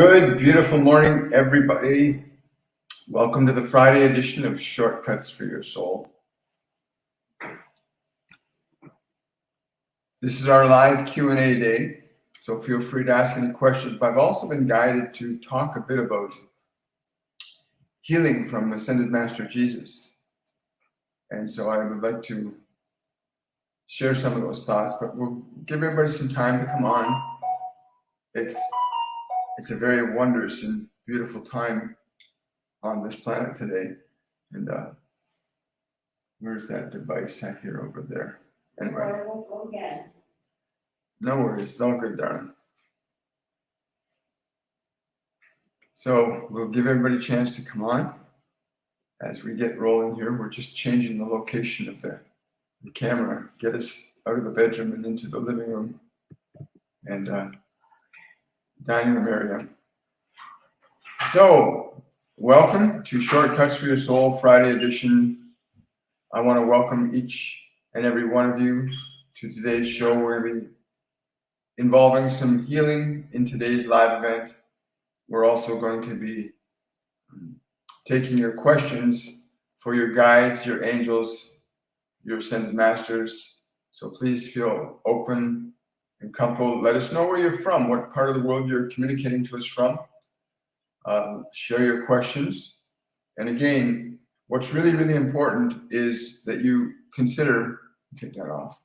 Good, beautiful morning, everybody. Welcome to the Friday edition of Shortcuts for Your Soul. This is our live Q&A day, so feel free to ask any questions. But I've also been guided to talk a bit about healing from Ascended Master Jesus. And so I would like to share some of those thoughts, but we'll give everybody some time to come on. It's a very wondrous and beautiful time on this planet today. And where's that device I hear over there? Anyway. I won't go again. No worries, it's all good, darling. So we'll give everybody a chance to come on as we get rolling here. We're just changing the location of the camera, get us out of the bedroom and into the living room and dining room area. So, welcome to Shortcuts for Your Soul Friday edition. I want to welcome each and every one of you to today's show. We're going to be involving some healing in today's live event. We're also going to be taking your questions for your guides, your angels, your ascended masters. So please feel open and comfortable. Let us know where you're from, what part of the world you're communicating to us from. Share your questions. And again, what's really, really important is that you consider, take that off,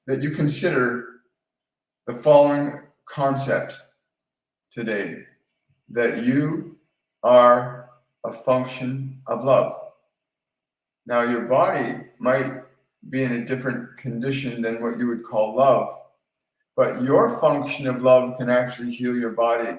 that you consider the following concept today, that you are a function of love. Now, your body might be in a different condition than what you would call love, but your function of love can actually heal your body.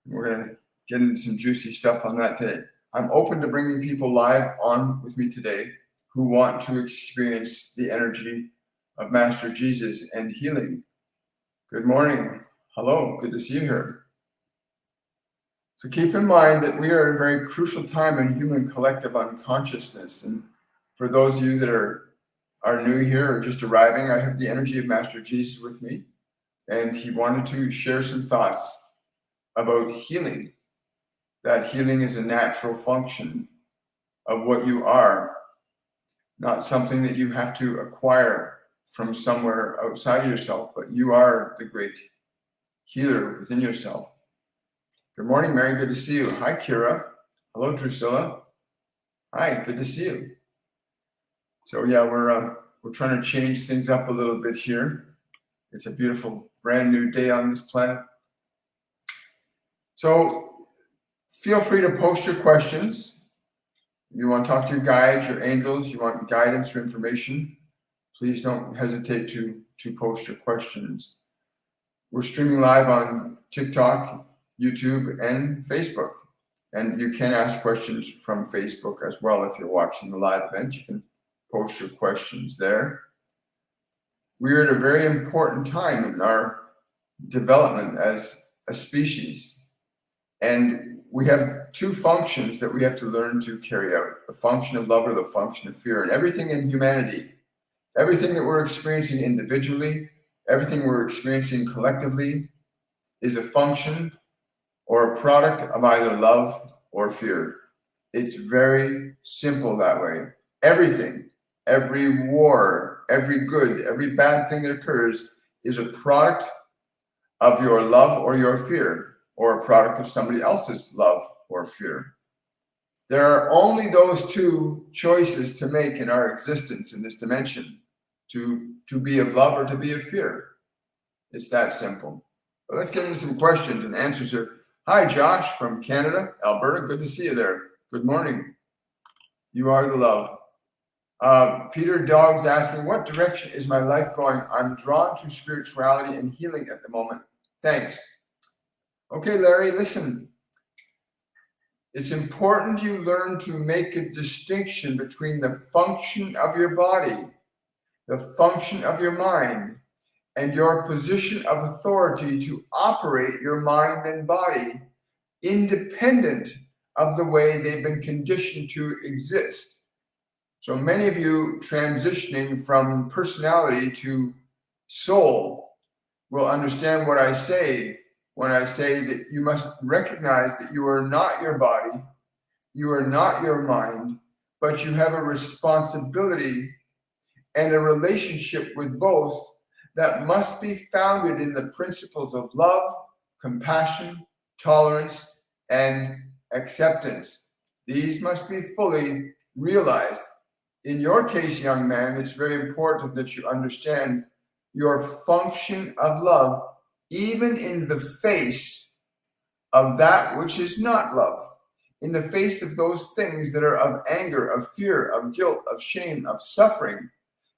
We're going to get into some juicy stuff on that today. I'm open to bringing people live on with me today who want to experience the energy of Master Jesus and healing. Good morning. Hello. Good to see you here. So keep in mind that we are at a very crucial time in human collective unconsciousness. And for those of you that are new here or just arriving, I have the energy of Master Jesus with me. And he wanted to share some thoughts about healing. That healing is a natural function of what you are, not something that you have to acquire from somewhere outside of yourself, but you are the great healer within yourself. Good morning, Mary. Good to see you. Hi, Kira. Hello, Drusilla. Hi, good to see you. So yeah, we're trying to change things up a little bit here. It's a beautiful, brand new day on this planet. So feel free to post your questions. You want to talk to your guides, your angels, you want guidance or information, please don't hesitate to post your questions. We're streaming live on TikTok, YouTube, and Facebook. And you can ask questions from Facebook as well. If you're watching the live event, you can post your questions there. We're at a very important time in our development as a species. And we have two functions that we have to learn to carry out, the function of love or the function of fear. And everything in humanity, everything that we're experiencing individually, everything we're experiencing collectively is a function or a product of either love or fear. It's very simple that way. Everything, every war, every good, every bad thing that occurs is a product of your love or your fear, or a product of somebody else's love or fear. There are only those two choices to make in our existence in this dimension, to be of love or to be of fear. It's that simple. But let's get into some questions and answers here. Hi, Josh from Canada, Alberta. Good to see you there. Good morning. You are the love. Peter Dogg's asking, what direction is my life going? I'm drawn to spirituality and healing at the moment. Thanks. Okay, Larry, listen. It's important you learn to make a distinction between the function of your body, the function of your mind, and your position of authority to operate your mind and body independent of the way they've been conditioned to exist. So many of you transitioning from personality to soul will understand what I say when I say that you must recognize that you are not your body, you are not your mind, but you have a responsibility and a relationship with both that must be founded in the principles of love, compassion, tolerance, and acceptance. These must be fully realized. In your case, young man, it's very important that you understand your function of love, even in the face of that which is not love, in the face of those things that are of anger, of fear, of guilt, of shame, of suffering.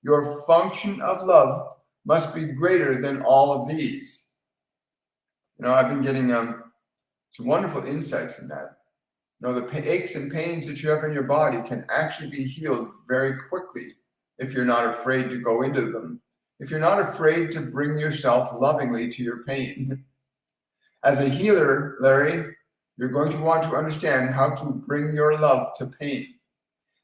Your function of love must be greater than all of these. I've been getting some wonderful insights in that. The aches and pains that you have in your body can actually be healed very quickly if you're not afraid to go into them. If you're not afraid to bring yourself lovingly to your pain. As a healer, Larry, you're going to want to understand how to bring your love to pain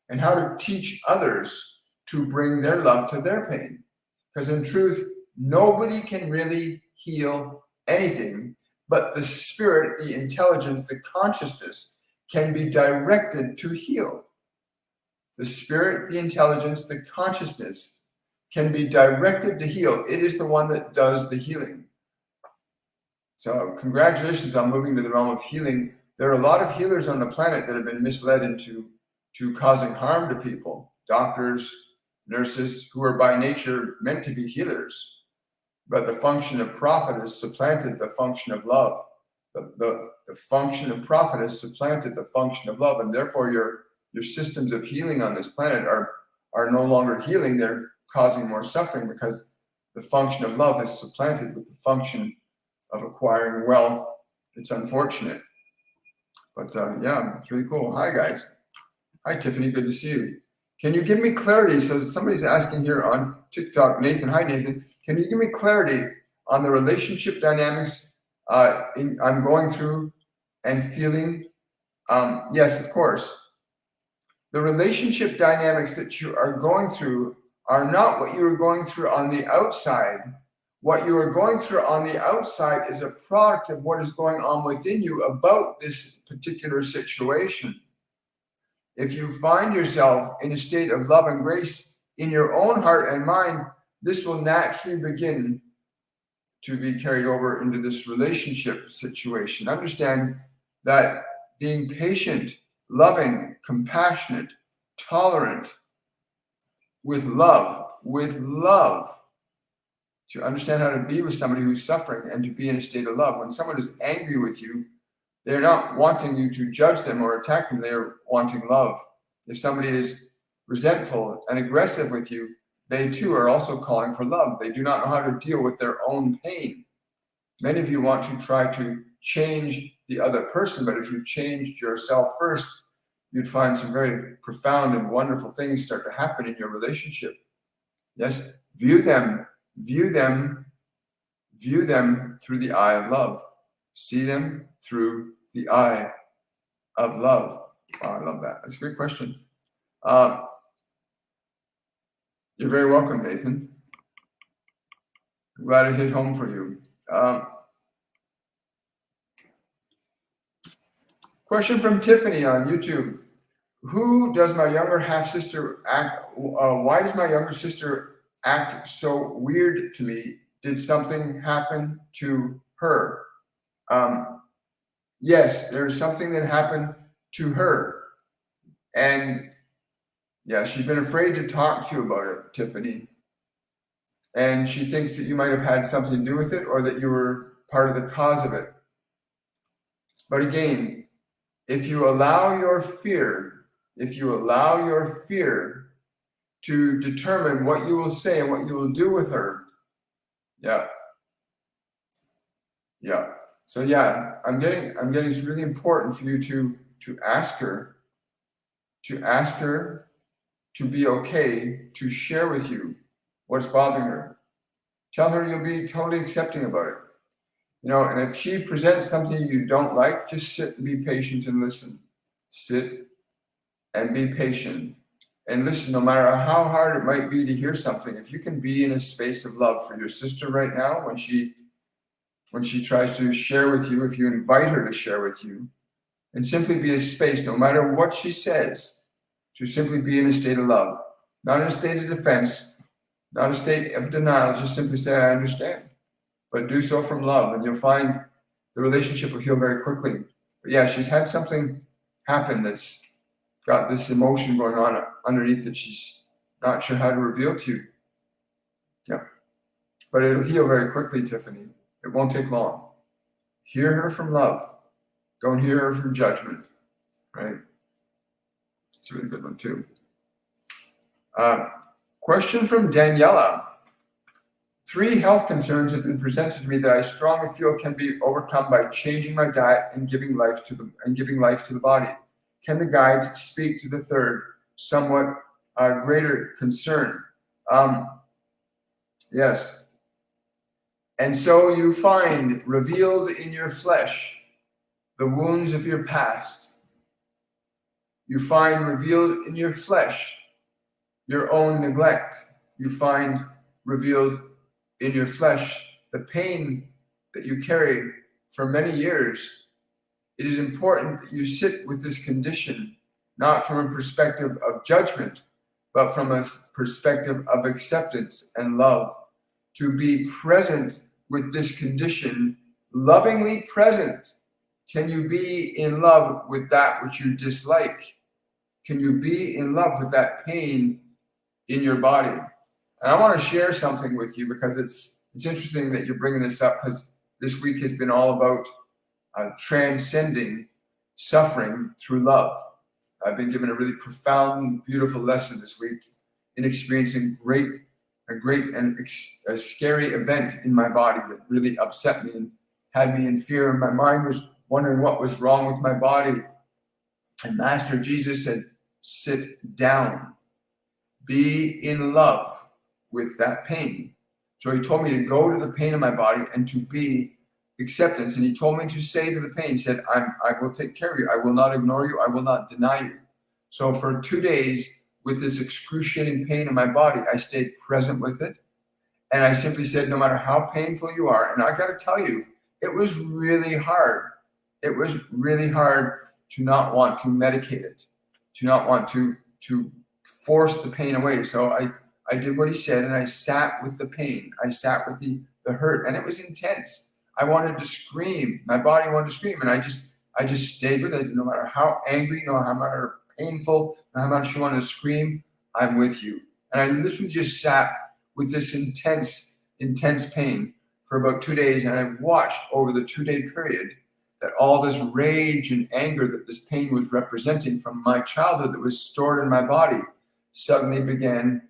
and how to teach others to bring their love to their pain. Because in truth, nobody can really heal anything, but the spirit, the intelligence, the consciousness can be directed to heal. The spirit, the intelligence, the consciousness can be directed to heal. It is the one that does the healing. So congratulations on moving to the realm of healing. There are a lot of healers on the planet that have been misled into causing harm to people. Doctors, nurses, who are by nature meant to be healers. But the function of prophet has supplanted the function of love. The function of prophet has supplanted the function of love. And therefore your systems of healing on this planet are no longer healing. They're causing more suffering because the function of love is supplanted with the function of acquiring wealth. It's unfortunate. But yeah, it's really cool. Hi, guys. Hi, Tiffany. Good to see you. Can you give me clarity? So somebody's asking here on TikTok, Nathan. Hi, Nathan. Can you give me clarity on the relationship dynamics I'm going through and feeling? Yes, of course. The relationship dynamics that you are going through are not what you are going through on the outside. What you are going through on the outside is a product of what is going on within you about this particular situation. If you find yourself in a state of love and grace in your own heart and mind, this will naturally begin to be carried over into this relationship situation. Understand that being patient, loving, compassionate, tolerant, with love, to understand how to be with somebody who's suffering and to be in a state of love. When someone is angry with you, they're not wanting you to judge them or attack them. They're wanting love. If somebody is resentful and aggressive with you, they too are also calling for love. They do not know how to deal with their own pain. Many of you want to try to change the other person, but if you changed yourself first, you'd find some very profound and wonderful things start to happen in your relationship. Yes, view them through the eye of love. See them through the eye of love. Oh, I love that. That's a great question. You're very welcome, Nathan. I'm glad it hit home for you. Question from Tiffany on YouTube. Who does my younger half sister act? Why does my younger sister act so weird to me? Did something happen to her? Yes, there's something that happened to her. And yeah, she's been afraid to talk to you about it, Tiffany. And she thinks that you might have had something to do with it or that you were part of the cause of it. But again, if you allow your fear to determine what you will say and what you will do with her, yeah. So yeah, I'm getting it's really important for you to ask her to be okay to share with you what's bothering her. Tell her you'll be totally accepting about it. And if she presents something you don't like, just sit and be patient and listen. Sit and be patient and listen, no matter how hard it might be to hear something. If you can be in a space of love for your sister right now when she when she tries to share with you, if you invite her to share with you, and simply be a space, no matter what she says, to simply be in a state of love, not in a state of defense, not a state of denial, just simply say, I understand, but do so from love, and you'll find the relationship will heal very quickly. But yeah, she's had something happen that's got this emotion going on underneath that she's not sure how to reveal to you. Yeah. But it'll heal very quickly, Tiffany. It won't take long. Hear her from love. Don't hear her from judgment, right? It's a really good one, too. Question from Daniela. 3 health concerns have been presented to me that I strongly feel can be overcome by changing my diet and giving life to the body. Can the guides speak to the third, somewhat greater concern? Yes. And so you find revealed in your flesh the wounds of your past. You find revealed in your flesh your own neglect. You find revealed in your flesh the pain that you carry for many years. It is important that you sit with this condition, not from a perspective of judgment, but from a perspective of acceptance and love. To be present with this condition, lovingly present. Can you be in love with that which you dislike? Can you be in love with that pain in your body? And I want to share something with you because it's interesting that you're bringing this up, because this week has been all about transcending suffering through love. I've been given a really profound, beautiful lesson this week in experiencing a great and a scary event in my body that really upset me and had me in fear. And my mind was wondering what was wrong with my body. And Master Jesus said, sit down, be in love with that pain. So he told me to go to the pain in my body and to be acceptance. And he told me to say to the pain, he said, I will take care of you. I will not ignore you. I will not deny you. So for 2 days with this excruciating pain in my body, I stayed present with it. And I simply said, no matter how painful you are, and I got to tell you, it was really hard. It was really hard to not want to medicate it, to not want to force the pain away. So I did what he said, and I sat with the pain. I sat with the hurt, and it was intense. I wanted to scream. My body wanted to scream, and I just stayed with it. I said, no matter how angry, no matter how painful, no matter how much you want to scream, I'm with you. And I literally just sat with this intense pain for about 2 days, and I watched over the 2-day period that all this rage and anger that this pain was representing from my childhood that was stored in my body suddenly began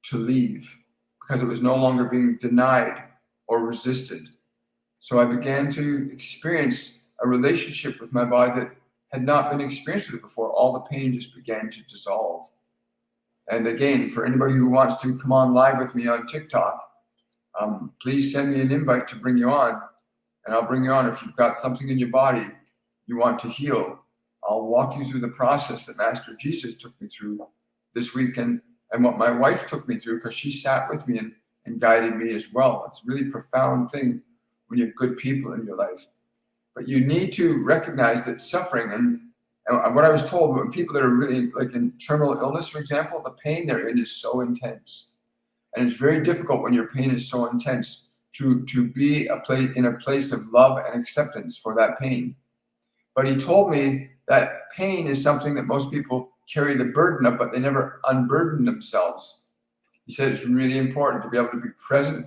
to leave, because it was no longer being denied or resisted. So I began to experience a relationship with my body that had not been experienced with it before. All the pain just began to dissolve. And again, for anybody who wants to come on live with me on TikTok, please send me an invite to bring you on, and I'll bring you on. If you've got something in your body you want to heal, I'll walk you through the process that Master Jesus took me through this week, and what my wife took me through, because she sat with me and guided me as well. It's a really profound thing when you have good people in your life. But you need to recognize that suffering, and what I was told, when people that are really like in terminal illness, for example, the pain they're in is so intense. And it's very difficult when your pain is so intense to be in a place of love and acceptance for that pain. But he told me that pain is something that most people carry the burden of, but they never unburden themselves. He said it's really important to be able to be present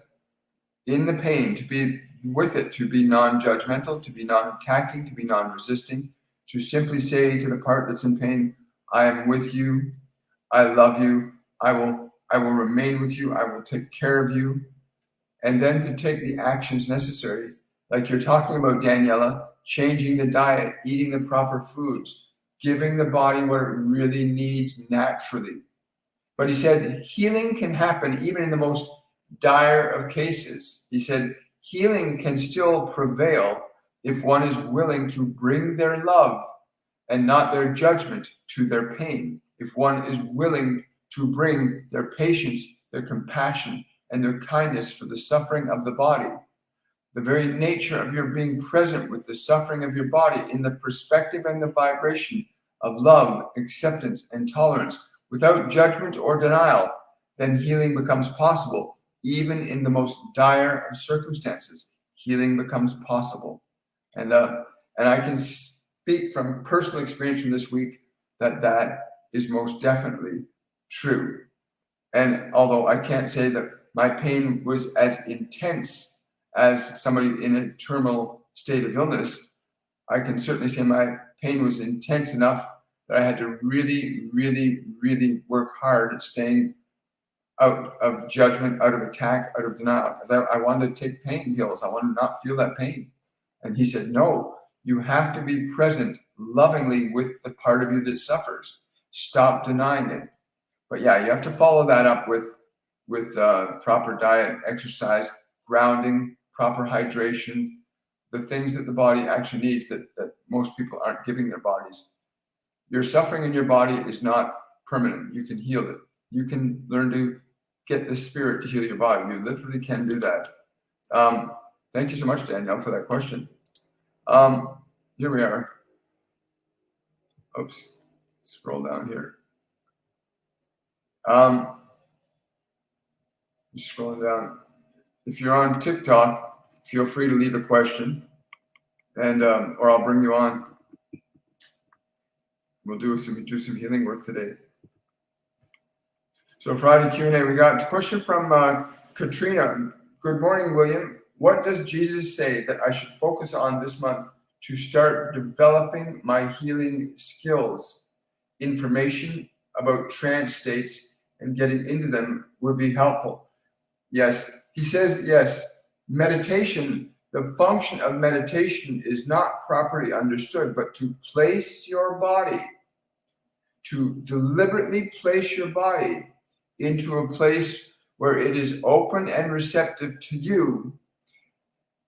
in the pain, to be with it, to be non-judgmental, to be non-attacking, to be non-resisting, to simply say to the part that's in pain, I am with you, I love you, I will remain with you, I will take care of you. And then to take the actions necessary, like you're talking about, Daniela, changing the diet, eating the proper foods, giving the body what it really needs naturally. But he said healing can happen even in the most dire of cases. He said healing can still prevail if one is willing to bring their love and not their judgment to their pain. If one is willing to bring their patience, their compassion, and their kindness for the suffering of the body. the very nature of your being present with the suffering of your body in the perspective and the vibration of love, acceptance, and tolerance without judgment or denial, then healing becomes possible. Even in the most dire of circumstances, healing becomes possible. And I can speak from personal experience from this week that is most definitely true. And although I can't say that my pain was as intense as somebody in a terminal state of illness, I can certainly say my pain was intense enough that I had to really, really, really work hard at staying out of judgment, out of attack, out of denial. Because I wanted to take pain pills. I wanted to not feel that pain. And he said, no, you have to be present lovingly with the part of you that suffers. Stop denying it. But yeah, you have to follow that up with proper diet, exercise, grounding, proper hydration, the things that the body actually needs that most people aren't giving their bodies. Your suffering in your body is not permanent. You can heal it. You can learn to get the spirit to heal your body. You literally can do that. Thank you so much, Danielle, for that question. Here we are. Oops, scroll down here. Just scrolling down. If you're on TikTok, feel free to leave a question, and or I'll bring you on. We'll do some healing work today. So Friday Q&A, we got a question from Katrina. Good morning, William. What does Jesus say that I should focus on this month to start developing my healing skills? Information about trance states and getting into them would be helpful. Yes, he says yes. Meditation, the function of meditation is not properly understood, but to place your body, to deliberately place your body into a place where it is open and receptive to you,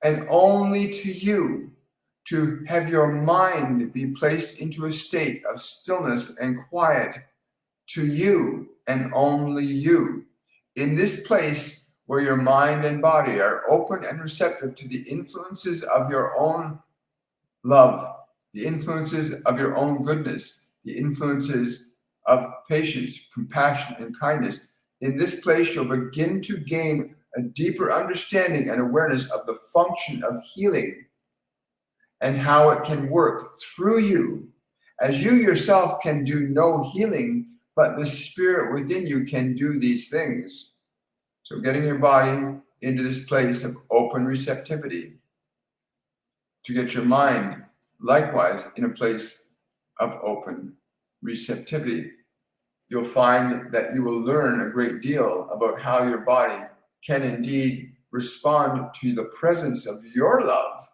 and only to you, to have your mind be placed into a state of stillness and quiet to you and only you. In this place where your mind and body are open and receptive to the influences of your own love, the influences of your own goodness, the influences of patience, compassion, and kindness, in this place you'll begin to gain a deeper understanding and awareness of the function of healing and how it can work through you, as you yourself can do no healing, but the spirit within you can do these things. So getting your body into this place of open receptivity, to get your mind likewise in a place of open receptivity. You'll find that you will learn a great deal about how your body can indeed respond to the presence of your love.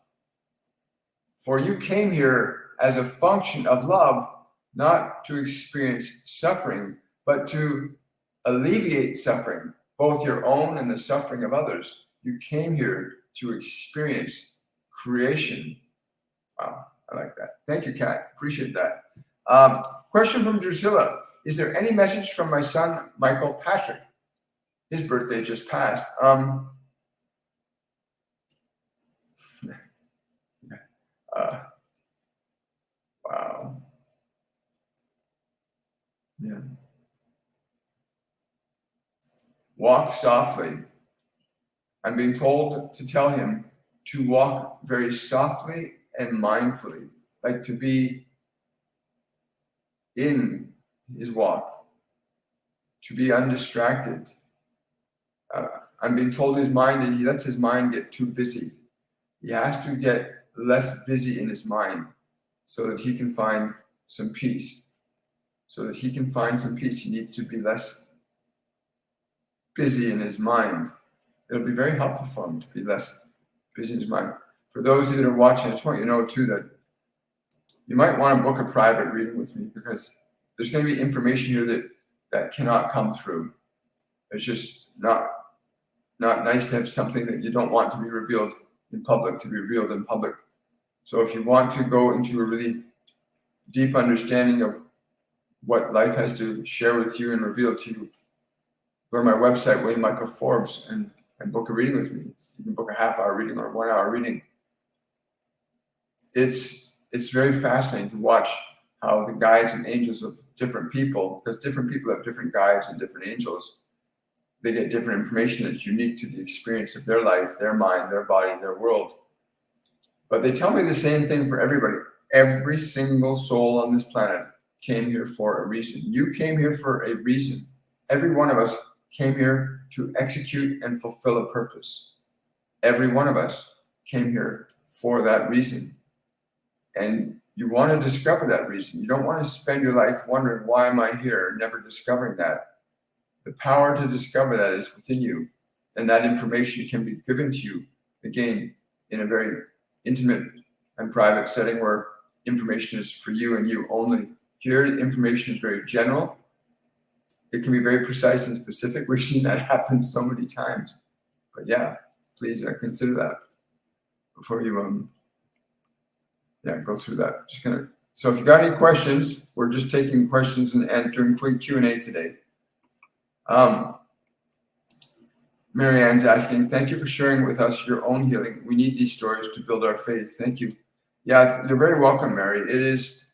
For you came here as a function of love, not to experience suffering, but to alleviate suffering, both your own and the suffering of others. You came here to experience creation. Wow, I like that. Thank you, Kat. Appreciate that. Question from Drusilla. Is there any message from my son, Michael Patrick? His birthday just passed. Wow. Yeah. Walk softly. I'm being told to tell him to walk very softly and mindfully, like to be in his walk, to be undistracted. I'm being told his mind that he lets his mind get too busy. He has to get less busy in his mind so that he can find some peace. So that he can find some peace, he needs to be less busy in his mind. It'll be very helpful for him to be less busy in his mind. For those of you that are watching, I just want you to know too that you might want to book a private reading with me, because there's going to be information here that cannot come through. It's just not nice to have something that you don't want to be revealed in public to be revealed in public. So if you want to go into a really deep understanding of what life has to share with you and reveal to you, go to my website, William Michael Forbes, and and book a reading with me. You can book a half-hour reading or a 1-hour reading. It's very fascinating to watch how the guides and angels of different people, because different people have different guides and different angels, they get different information that's unique to the experience of their life, their mind, their body, their world. But they tell me the same thing for everybody. Every single soul on this planet came here for a reason. You came here for a reason. Every one of us came here to execute and fulfill a purpose. Every one of us came here for that reason. And you want to discover that reason. You don't want to spend your life wondering, why am I here? Never discovering that. The power to discover that is within you. And that information can be given to you, again, in a very intimate and private setting where information is for you and you only. Here, the information is very general. It can be very precise and specific. We've seen that happen so many times. But yeah, please consider that before you go through that. So if you got any questions, we're just taking questions and doing quick Q&A today. Marianne's asking, thank you for sharing with us your own healing. We need these stories to build our faith. Thank you. Yeah, you're very welcome, Mary. It is,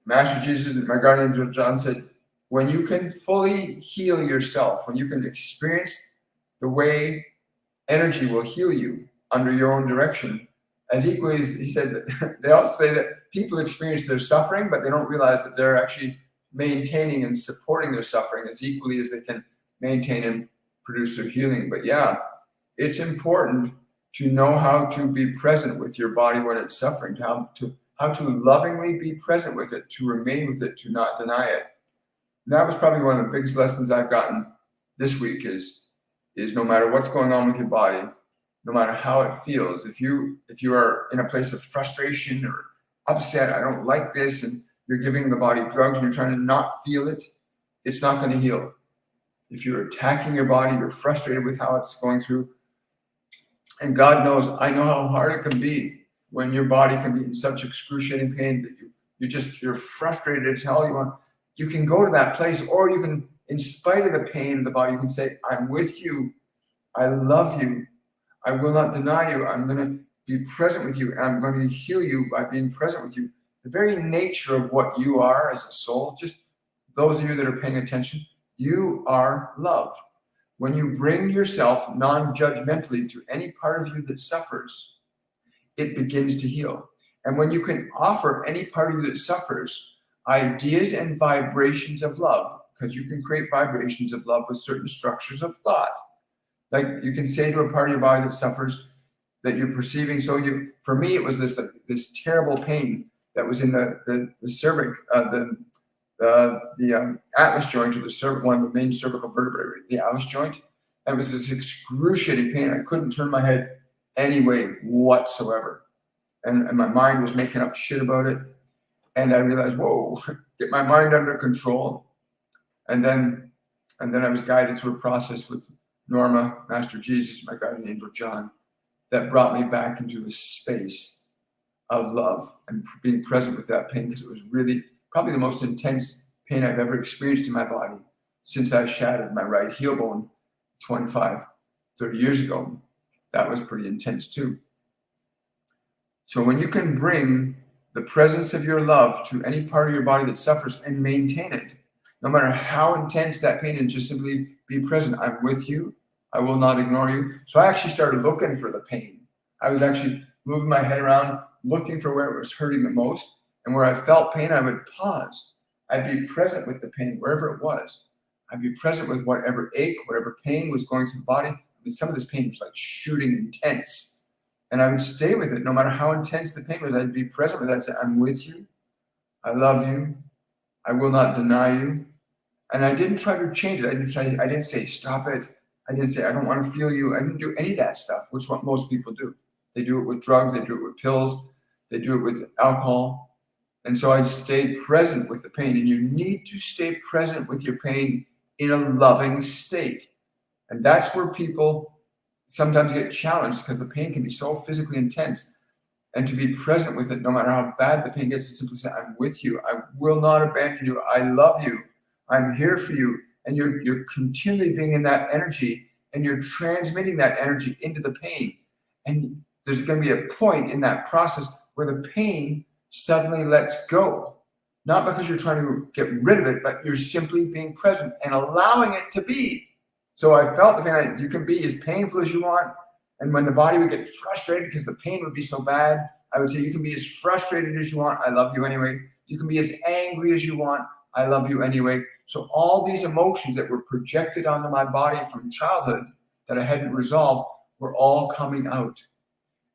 Master Jesus, my guardian angel John said, when you can fully heal yourself, when you can experience the way energy will heal you under your own direction, as equally as he said, that they also say that people experience their suffering, but they don't realize that they're actually maintaining and supporting their suffering as equally as they can maintain and produce their healing. But yeah, it's important to know how to be present with your body when it's suffering, how to lovingly be present with it, to remain with it, to not deny it. And that was probably one of the biggest lessons I've gotten this week is no matter what's going on with your body, no matter how it feels, if you are in a place of frustration or upset, I don't like this, and you're giving the body drugs and you're trying to not feel it, it's not going to heal. If you're attacking your body, you're frustrated with how it's going through. And God knows, I know how hard it can be when your body can be in such excruciating pain that you're frustrated as hell. You can go to that place, or you can, in spite of the pain of the body, you can say, I'm with you. I love you. I will not deny you. I'm going to be present with you. And I'm going to heal you by being present with you. The very nature of what you are as a soul, just those of you that are paying attention, you are love. When you bring yourself non-judgmentally to any part of you that suffers, it begins to heal. And when you can offer any part of you that suffers ideas and vibrations of love, because you can create vibrations of love with certain structures of thought. Like you can say to a part of your body that suffers that you're perceiving. For me, it was this terrible pain that was in the cervix, the atlas joint, or one of the main cervical vertebrae, the atlas joint. And it was this excruciating pain. I couldn't turn my head any way whatsoever. And my mind was making up shit about it. And I realized, whoa, get my mind under control. And then I was guided through a process with Norma, Master Jesus, my guardian angel John, that brought me back into a space of love and being present with that pain, because it was really probably the most intense pain I've ever experienced in my body since I shattered my right heel bone 25, 30 years ago. That was pretty intense too. So when you can bring the presence of your love to any part of your body that suffers and maintain it, no matter how intense that pain is, just simply be present. I'm with you. I will not ignore you. So I actually started looking for the pain. I was actually moving my head around, looking for where it was hurting the most. And where I felt pain, I would pause. I'd be present with the pain, wherever it was. I'd be present with whatever ache, whatever pain was going through the body. I mean, some of this pain was like shooting intense. And I would stay with it, no matter how intense the pain was. I'd be present with it. I'd say, I'm with you. I love you. I will not deny you. And I didn't try to change it. I didn't say, stop it. I didn't say, I don't want to feel you. I didn't do any of that stuff, which is what most people do. They do it with drugs. They do it with pills. They do it with alcohol. And so I stayed present with the pain. And you need to stay present with your pain in a loving state. And that's where people sometimes get challenged, because the pain can be so physically intense. And to be present with it, no matter how bad the pain gets, to simply say, I'm with you. I will not abandon you. I love you. I'm here for you. And you're continually being in that energy and you're transmitting that energy into the pain. And there's going to be a point in that process where the pain suddenly lets go. Not because you're trying to get rid of it, but you're simply being present and allowing it to be. So I felt the pain. You can be as painful as you want. And when the body would get frustrated because the pain would be so bad, I would say you can be as frustrated as you want. I love you anyway. You can be as angry as you want. I love you anyway. So all these emotions that were projected onto my body from childhood that I hadn't resolved were all coming out.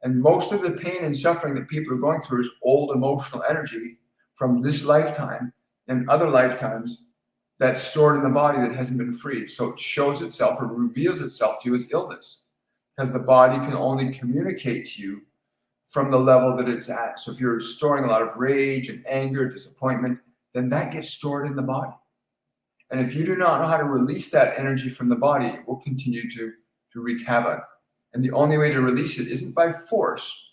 And most of the pain and suffering that people are going through is old emotional energy from this lifetime and other lifetimes that's stored in the body that hasn't been freed. So it shows itself or reveals itself to you as illness, because the body can only communicate to you from the level that it's at. So if you're storing a lot of rage and anger, disappointment, then that gets stored in the body. And if you do not know how to release that energy from the body, it will continue to wreak havoc. And the only way to release it isn't by force.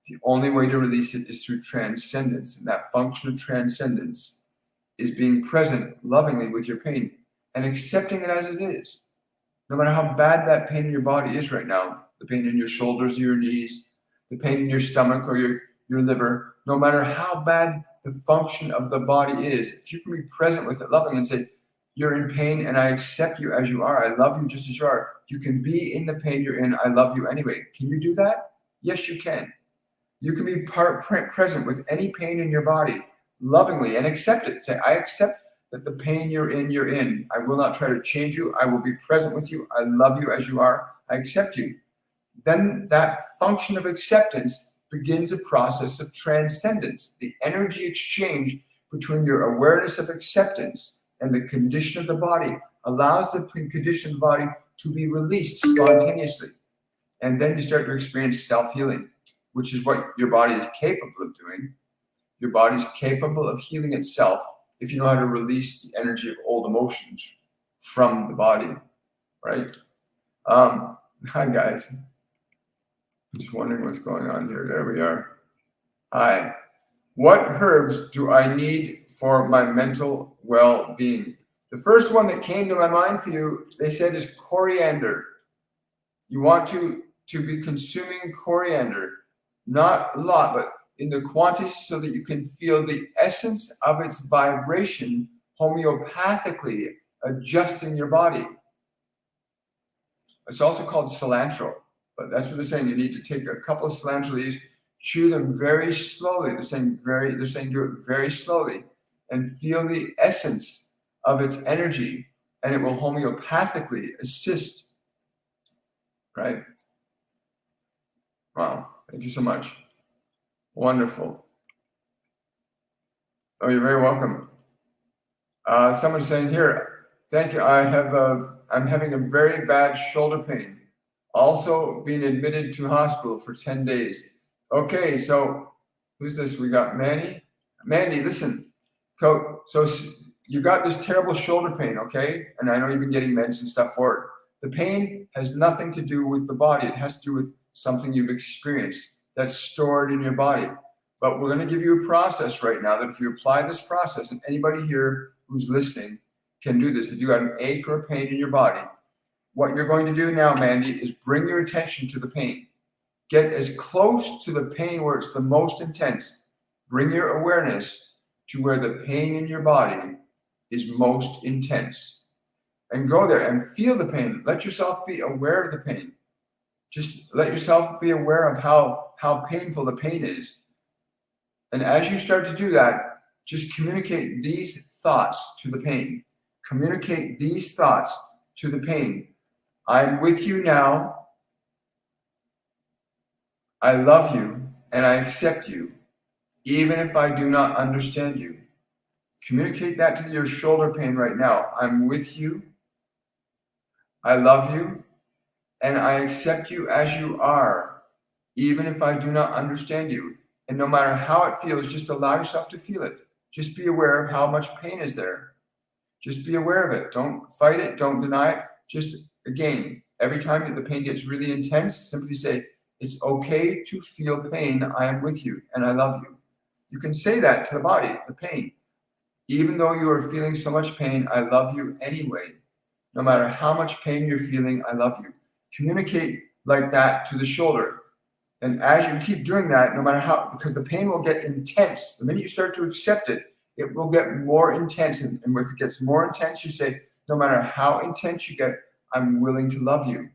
The only way to release it is through transcendence. And that function of transcendence is being present lovingly with your pain and accepting it as it is. No matter how bad that pain in your body is right now, the pain in your shoulders or your knees, the pain in your stomach or your liver, no matter how bad the function of the body is, if you can be present with it lovingly and say, you're in pain and I accept you as you are. I love you just as you are. You can be in the pain you're in. I love you anyway. Can you do that? Yes, you can. You can be present with any pain in your body lovingly and accept it. Say, I accept that the pain you're in. I will not try to change you. I will be present with you. I love you as you are. I accept you. Then that function of acceptance begins a process of transcendence. The energy exchange between your awareness of acceptance and the condition of the body allows the condition of the body to be released spontaneously. And then you start to experience self-healing, which is what your body is capable of doing. Your body is capable of healing itself if you know how to release the energy of old emotions from the body, right? Hi, guys. Just wondering what's going on here. There we are. Hi. What herbs do I need for my mental well-being? The first one that came to my mind for you, they said, is coriander. You want to be consuming coriander, not a lot, but in the quantity so that you can feel the essence of its vibration homeopathically adjusting your body. It's also called cilantro, but that's what they're saying. You need to take a couple of cilantro leaves, chew them very slowly. They're saying do it very slowly and feel the essence of its energy, and it will homeopathically assist. Right? Wow. Thank you so much. Wonderful. Oh, you're very welcome. Someone's saying here, thank you. I'm having a very bad shoulder pain. Also being admitted to hospital for 10 days. Okay, so who's this? We got Mandy. Mandy, listen. So you got this terrible shoulder pain, okay? And I know you've been getting meds and stuff for it. The pain has nothing to do with the body. It has to do with something you've experienced that's stored in your body. But we're going to give you a process right now that if you apply this process, and anybody here who's listening can do this. If you got an ache or a pain in your body, what you're going to do now, Mandy, is bring your attention to the pain. Get as close to the pain where it's the most intense. Bring your awareness to where the pain in your body is most intense. And go there and feel the pain. Let yourself be aware of the pain. Just let yourself be aware of how painful the pain is. And as you start to do that, just communicate these thoughts to the pain. Communicate these thoughts to the pain. I'm with you now. I love you and I accept you, even if I do not understand you. Communicate that to your shoulder pain right now. I'm with you. I love you and I accept you as you are, even if I do not understand you. And no matter how it feels, just allow yourself to feel it. Just be aware of how much pain is there. Just be aware of it. Don't fight it. Don't deny it. Just, again, every time the pain gets really intense, simply say, it's okay to feel pain. I am with you and I love you. You can say that to the body, the pain. Even though you are feeling so much pain, I love you anyway. No matter how much pain you're feeling, I love you. Communicate like that to the shoulder. And as you keep doing that, no matter how, because the pain will get intense. The minute you start to accept it, it will get more intense. And if it gets more intense, you say, no matter how intense you get, I'm willing to love you.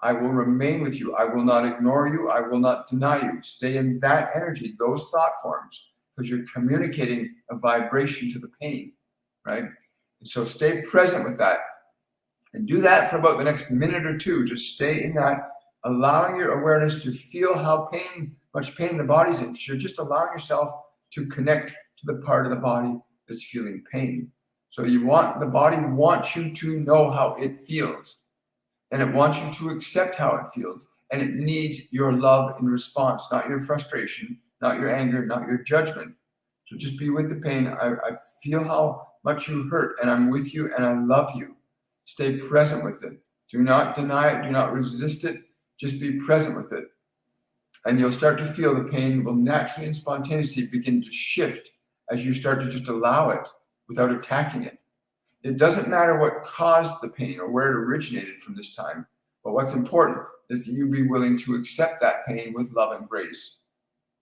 I will remain with you. I will not ignore you. I will not deny you. Stay in that energy, those thought forms, because you're communicating a vibration to the pain, right? And so stay present with that. And do that for about the next minute or two. Just stay in that, allowing your awareness to feel how much pain the body's in, because you're just allowing yourself to connect to the part of the body that's feeling pain. So the body wants you to know how it feels, and it wants you to accept how it feels, and it needs your love in response, not your frustration, not your anger, not your judgment. So just be with the pain. I feel how much you hurt, and I'm with you, and I love you. Stay present with it. Do not deny it. Do not resist it. Just be present with it. And you'll start to feel the pain will naturally and spontaneously begin to shift as you start to just allow it without attacking it. It doesn't matter what caused the pain or where it originated from this time, but what's important is that you be willing to accept that pain with love and grace.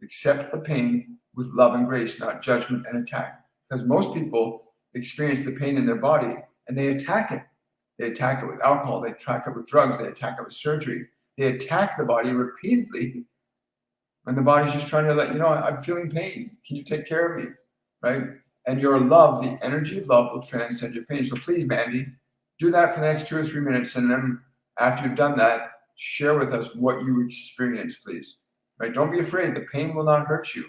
Accept the pain with love and grace, not judgment and attack. Because most people experience the pain in their body and they attack it. They attack it with alcohol, they attack it with drugs, they attack it with surgery. They attack the body repeatedly when the body's just trying to let you know, I'm feeling pain. Can you take care of me? Right? And your love, the energy of love will transcend your pain. So please, Mandy, do that for the next 2 or 3 minutes. And then after you've done that, share with us what you experience, please. Right? Don't be afraid. The pain will not hurt you.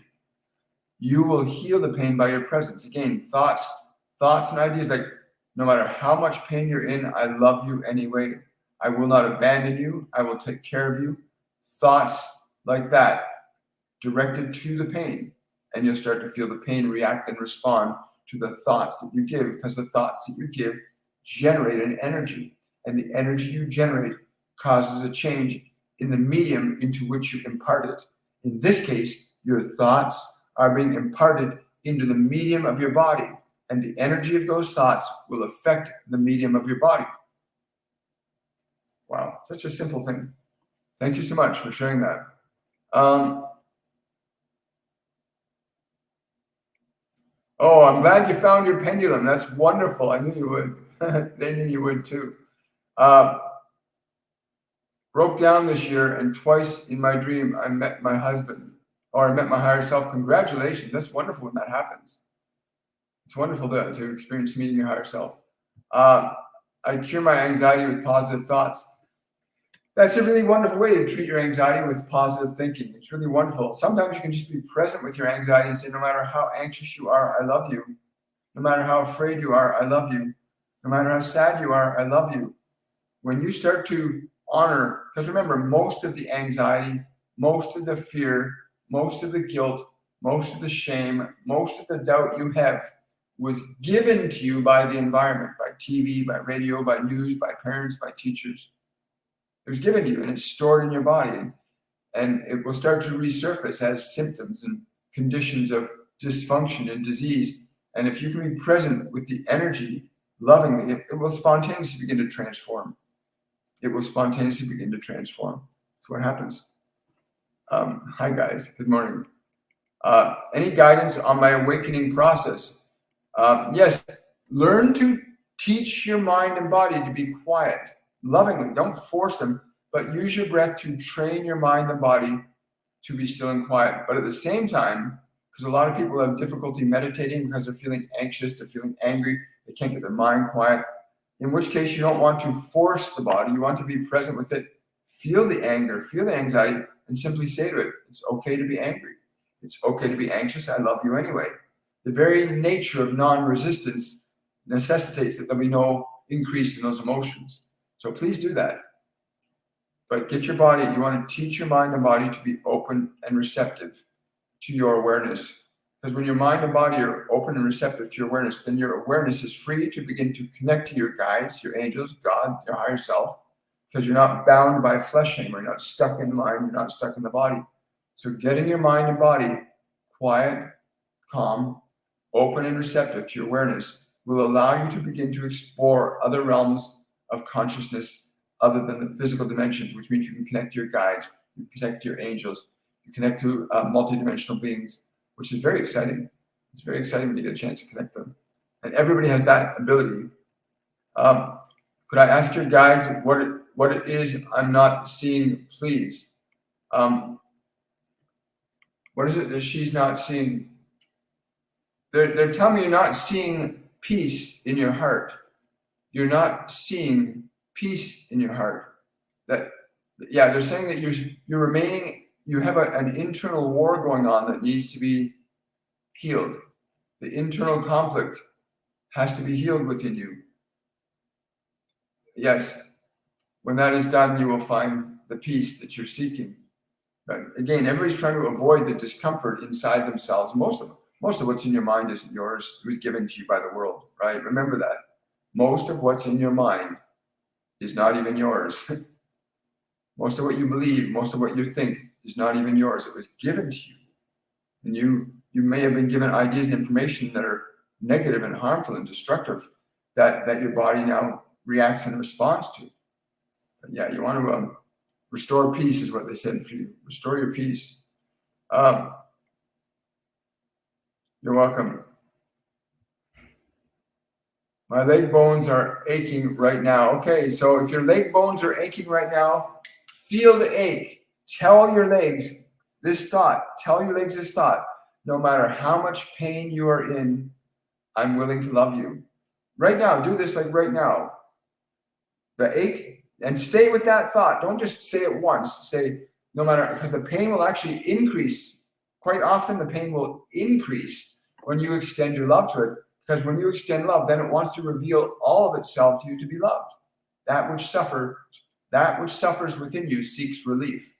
You will heal the pain by your presence. Again, thoughts and ideas like, no matter how much pain you're in, I love you anyway. I will not abandon you. I will take care of you. Thoughts like that directed to the pain. And you'll start to feel the pain react and respond to the thoughts that you give, because the thoughts that you give generate an energy. And the energy you generate causes a change in the medium into which you impart it. In this case, your thoughts are being imparted into the medium of your body. And the energy of those thoughts will affect the medium of your body. Wow, such a simple thing. Thank you so much for sharing that. Oh, I'm glad you found your pendulum. That's wonderful. I knew you would. They knew you would too. Broke down this year, and twice in my dream, I met my husband, or I met my higher self. Congratulations. That's wonderful when that happens. It's wonderful to experience meeting your higher self. I cure my anxiety with positive thoughts. That's a really wonderful way to treat your anxiety, with positive thinking. It's really wonderful. Sometimes you can just be present with your anxiety and say, no matter how anxious you are, I love you. No matter how afraid you are, I love you. No matter how sad you are, I love you. When you start to honor, because remember, most of the anxiety, most of the fear, most of the guilt, most of the shame, most of the doubt you have was given to you by the environment, by TV, by radio, by news, by parents, by teachers. It was given to you and it's stored in your body, and it will start to resurface as symptoms and conditions of dysfunction and disease. And if you can be present with the energy lovingly, it will spontaneously begin to transform. It will spontaneously begin to transform. That's what happens. Hi guys, good morning. Any guidance on my awakening process? Yes, learn to teach your mind and body to be quiet. Lovingly, don't force them, but use your breath to train your mind and body to be still and quiet. But at the same time, because a lot of people have difficulty meditating because they're feeling anxious, they're feeling angry, they can't get their mind quiet, in which case you don't want to force the body, you want to be present with it. Feel the anger, feel the anxiety, and simply say to it, it's okay to be angry. It's okay to be anxious, I love you anyway. The very nature of non-resistance necessitates that there be no increase in those emotions. So please do that. But get your body, you want to teach your mind and body to be open and receptive to your awareness. Because when your mind and body are open and receptive to your awareness, then your awareness is free to begin to connect to your guides, your angels, God, your higher self, because you're not bound by flesh anymore. You're not stuck in the mind, you're not stuck in the body. So getting your mind and body quiet, calm, open and receptive to your awareness will allow you to begin to explore other realms of consciousness other than the physical dimensions, which means you can connect to your guides, you connect to your angels, you connect to multidimensional beings, which is very exciting. It's very exciting when you get a chance to connect them. And everybody has that ability. Could I ask your guides what it is I'm not seeing, please? What is it that she's not seeing? They're telling me you're not seeing peace in your heart. You're not seeing peace in your heart. They're saying that you're remaining. You have an internal war going on that needs to be healed. The internal conflict has to be healed within you. Yes, when that is done, you will find the peace that you're seeking. But again, everybody's trying to avoid the discomfort inside themselves. Most of what's in your mind isn't yours. It was given to you by the world, right? Remember that. Most of what's in your mind is not even yours. Most of what you believe, most of what you think is not even yours. It was given to you. And you may have been given ideas and information that are negative and harmful and destructive that your body now reacts and responds to. But yeah, you want to restore peace is what they said for you. Restore your peace. You're welcome. My leg bones are aching right now. Okay, so if your leg bones are aching right now, feel the ache. Tell your legs this thought. Tell your legs this thought. No matter how much pain you are in, I'm willing to love you. Right now, do this like right now. The ache, and stay with that thought. Don't just say it once. Say, no matter, because the pain will actually increase. Quite often, the pain will increase when you extend your love to it. Because when you extend love, then it wants to reveal all of itself to you to be loved. That which suffers within you seeks relief.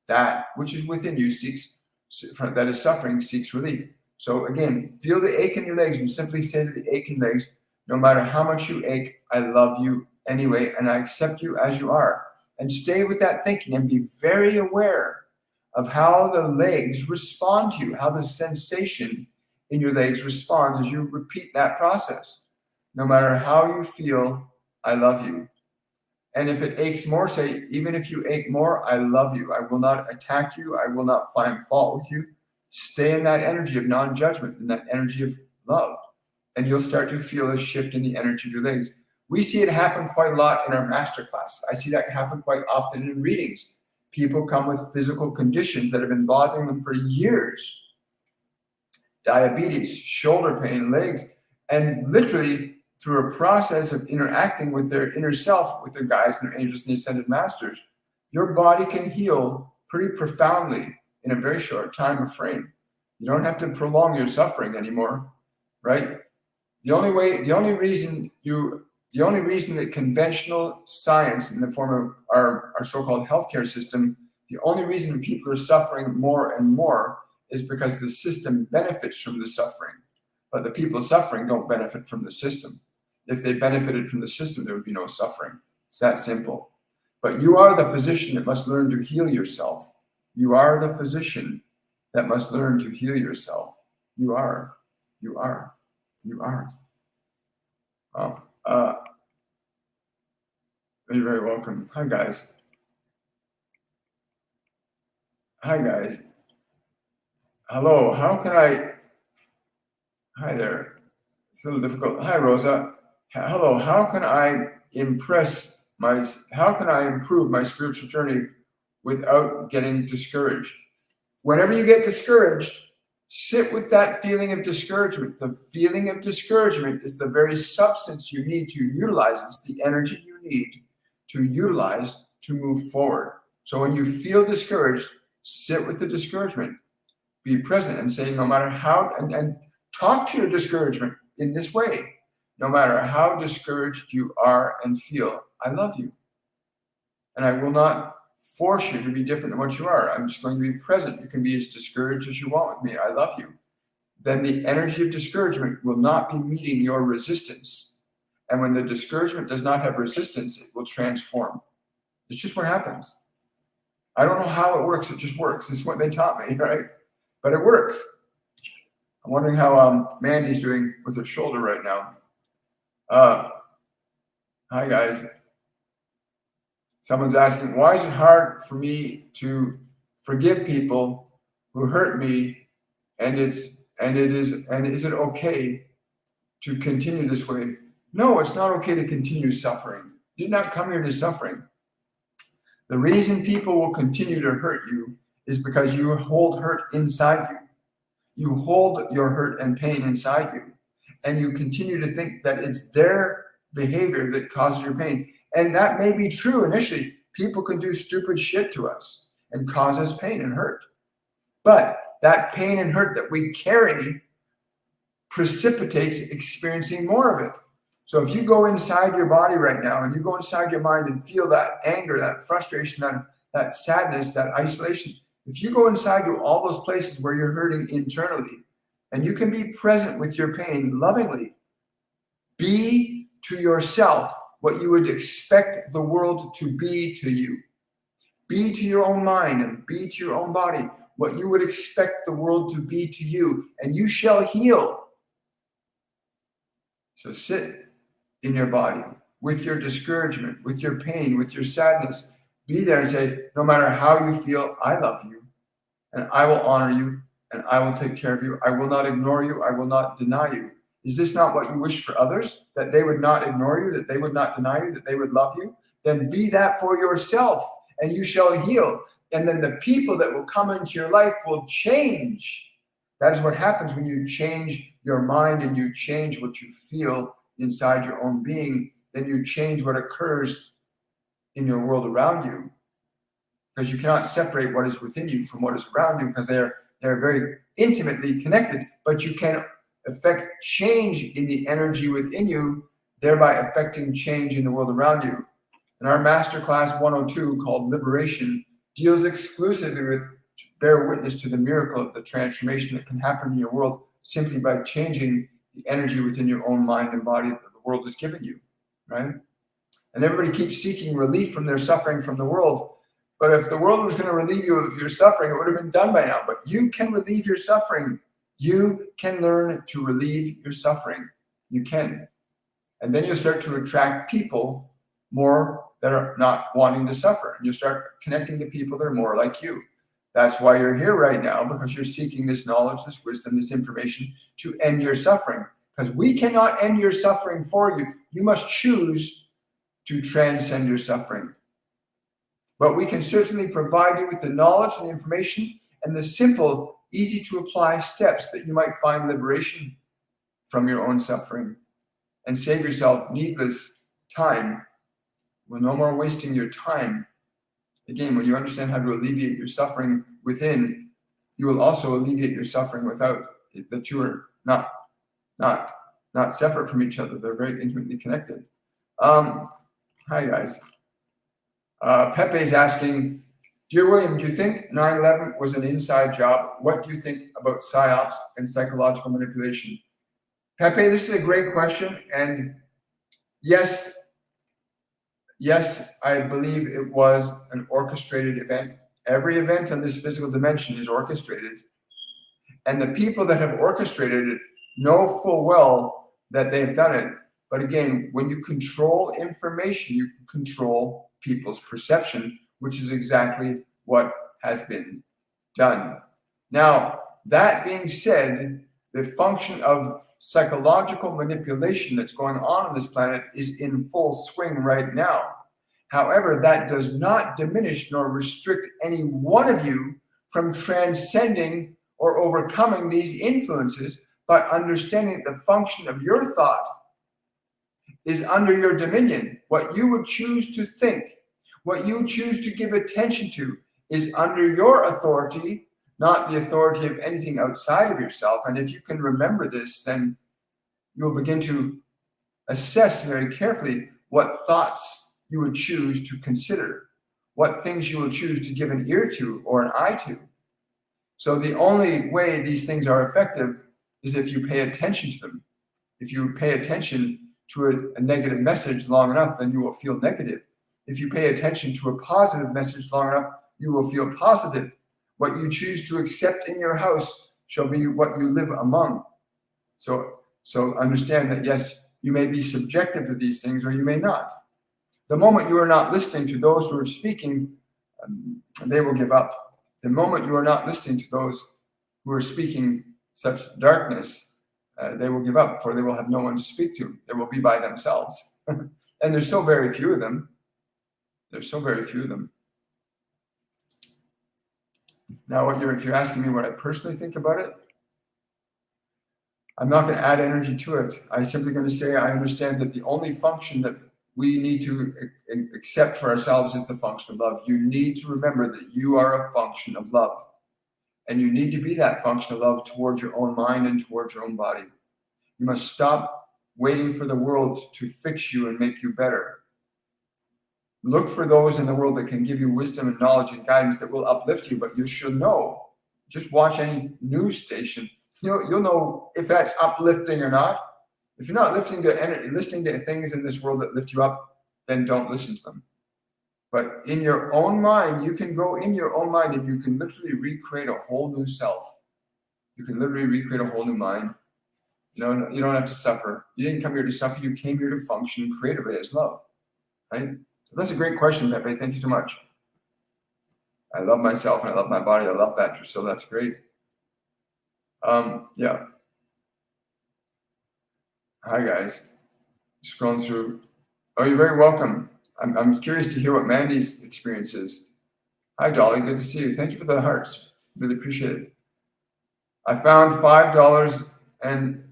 That which is within you that is suffering seeks relief. So again, feel the ache in your legs and simply say to the ache in legs, no matter how much you ache, I love you anyway, and I accept you as you are. And stay with that thinking and be very aware of how the legs respond to you, how the sensation in your legs responds as you repeat that process. No matter how you feel, I love you. And if it aches more, say, even if you ache more, I love you. I will not attack you. I will not find fault with you. Stay in that energy of non-judgment, in that energy of love. And you'll start to feel a shift in the energy of your legs. We see it happen quite a lot in our masterclass. I see that happen quite often in readings. People come with physical conditions that have been bothering them for years. Diabetes, shoulder pain, legs, and literally through a process of interacting with their inner self, with their guides and their angels and the ascended masters, your body can heal pretty profoundly in a very short time frame. You don't have to prolong your suffering anymore, right? The only reason that conventional science in the form of our so-called healthcare system, the only reason people are suffering more and more is because the system benefits from the suffering, but the people suffering don't benefit from the system. If they benefited from the system, there would be no suffering. It's that simple. But you are the physician that must learn to heal yourself. You are the physician that must learn to heal yourself. You are. You're very welcome. Hi, guys. Hello, hi there. It's a little difficult. Hi, Rosa. Hello, how can I improve my spiritual journey without getting discouraged? Whenever you get discouraged, sit with that feeling of discouragement. The feeling of discouragement is the very substance you need to utilize. It's the energy you need to utilize to move forward. So when you feel discouraged, sit with the discouragement. Be present and say, no matter how, and talk to your discouragement in this way. No matter how discouraged you are and feel, I love you. And I will not force you to be different than what you are. I'm just going to be present. You can be as discouraged as you want with me. I love you. Then the energy of discouragement will not be meeting your resistance. And when the discouragement does not have resistance, it will transform. It's just what happens. I don't know how it works. It just works. It's what they taught me, right? But it works. I'm wondering how Mandy's doing with her shoulder right now. Hi, guys. Someone's asking, why is it hard for me to forgive people who hurt me? And is it okay to continue this way? No, it's not okay to continue suffering. You did not come here to suffering. The reason people will continue to hurt you is because you hold hurt inside you. You hold your hurt and pain inside you, and you continue to think that it's their behavior that causes your pain. And that may be true initially. People can do stupid shit to us and cause us pain and hurt. But that pain and hurt that we carry precipitates experiencing more of it. So if you go inside your body right now and you go inside your mind and feel that anger, that frustration, that sadness, that isolation, if you go inside to all those places where you're hurting internally, and you can be present with your pain lovingly, be to yourself what you would expect the world to be to you. Be to your own mind and be to your own body what you would expect the world to be to you, and you shall heal. So sit in your body with your discouragement, with your pain, with your sadness. Be there and say, no matter how you feel, I love you, and I will honor you, and I will take care of you. I will not ignore you. I will not deny you. Is this not what you wish for others? That they would not ignore you, that they would not deny you, that they would love you? Then be that for yourself, and you shall heal. And then the people that will come into your life will change. That is what happens when you change your mind and you change what you feel inside your own being. Then you change what occurs in your world around you. Because you cannot separate what is within you from what is around you, because they're very intimately connected. But you can affect change in the energy within you, thereby affecting change in the world around you. And our Masterclass 102, called Liberation, deals exclusively with bear witness to the miracle of the transformation that can happen in your world simply by changing the energy within your own mind and body that the world has given you, right? And everybody keeps seeking relief from their suffering from the world. But if the world was going to relieve you of your suffering, it would have been done by now. But you can relieve your suffering. You can learn to relieve your suffering. You can. And then you'll start to attract people more that are not wanting to suffer. And you start connecting to people that are more like you. That's why you're here right now, because you're seeking this knowledge, this wisdom, this information to end your suffering. Because we cannot end your suffering for you. You must choose to transcend your suffering. But we can certainly provide you with the knowledge and the information and the simple, easy to apply steps that you might find liberation from your own suffering and save yourself needless time. Well, no more wasting your time. Again, when you understand how to alleviate your suffering within, you will also alleviate your suffering without. The two are not separate from each other. They're very intimately connected. Hi, guys. Pepe's asking, Dear William, do you think 9/11 was an inside job? What do you think about psyops and psychological manipulation? Pepe, this is a great question. And yes, I believe it was an orchestrated event. Every event on this physical dimension is orchestrated. And the people that have orchestrated it know full well that they've done it. But again, when you control information, you can control people's perception, which is exactly what has been done. Now, that being said, the function of psychological manipulation that's going on this planet is in full swing right now. However, that does not diminish nor restrict any one of you from transcending or overcoming these influences by understanding the function of your thought is under your dominion. What you would choose to think, what you choose to give attention to is under your authority, not the authority of anything outside of yourself. And if you can remember this, then you'll begin to assess very carefully what thoughts you would choose to consider, what things you will choose to give an ear to or an eye to. So the only way these things are effective is if you pay attention to them. If you pay attention to a negative message long enough, then you will feel negative. If you pay attention to a positive message long enough, you will feel positive. What you choose to accept in your house shall be what you live among. So understand that, yes, you may be subjective to these things or you may not. The moment you are not listening to those who are speaking, they will give up. The moment you are not listening to those who are speaking such darkness, they will give up, for they will have no one to speak to. They will be by themselves. And there's so very few of them. There's so very few of them. Now, if you're asking me what I personally think about it, I'm not going to add energy to it. I'm simply going to say I understand that the only function that we need to accept for ourselves is the function of love. You need to remember that you are a function of love. And you need to be that function of love towards your own mind and towards your own body. You must stop waiting for the world to fix you and make you better. Look for those in the world that can give you wisdom and knowledge and guidance that will uplift you, but you should know. Just watch any news station. You'll know if that's uplifting or not. If you're not listening to things in this world that lift you up, then don't listen to them. But in your own mind, you can go in your own mind and you can literally recreate a whole new self. You can literally recreate a whole new mind. You don't have to suffer. You didn't come here to suffer. You came here to function creatively as love. Right? So that's a great question, Pepe. Thank you so much. I love myself and I love my body. I love that. So that's great. Yeah. Hi, guys. Scrolling through. Oh, you're very welcome. I'm curious to hear what Mandy's experience is. Hi, Dolly. Good to see you. Thank you for the hearts. Really appreciate it. I found $5 and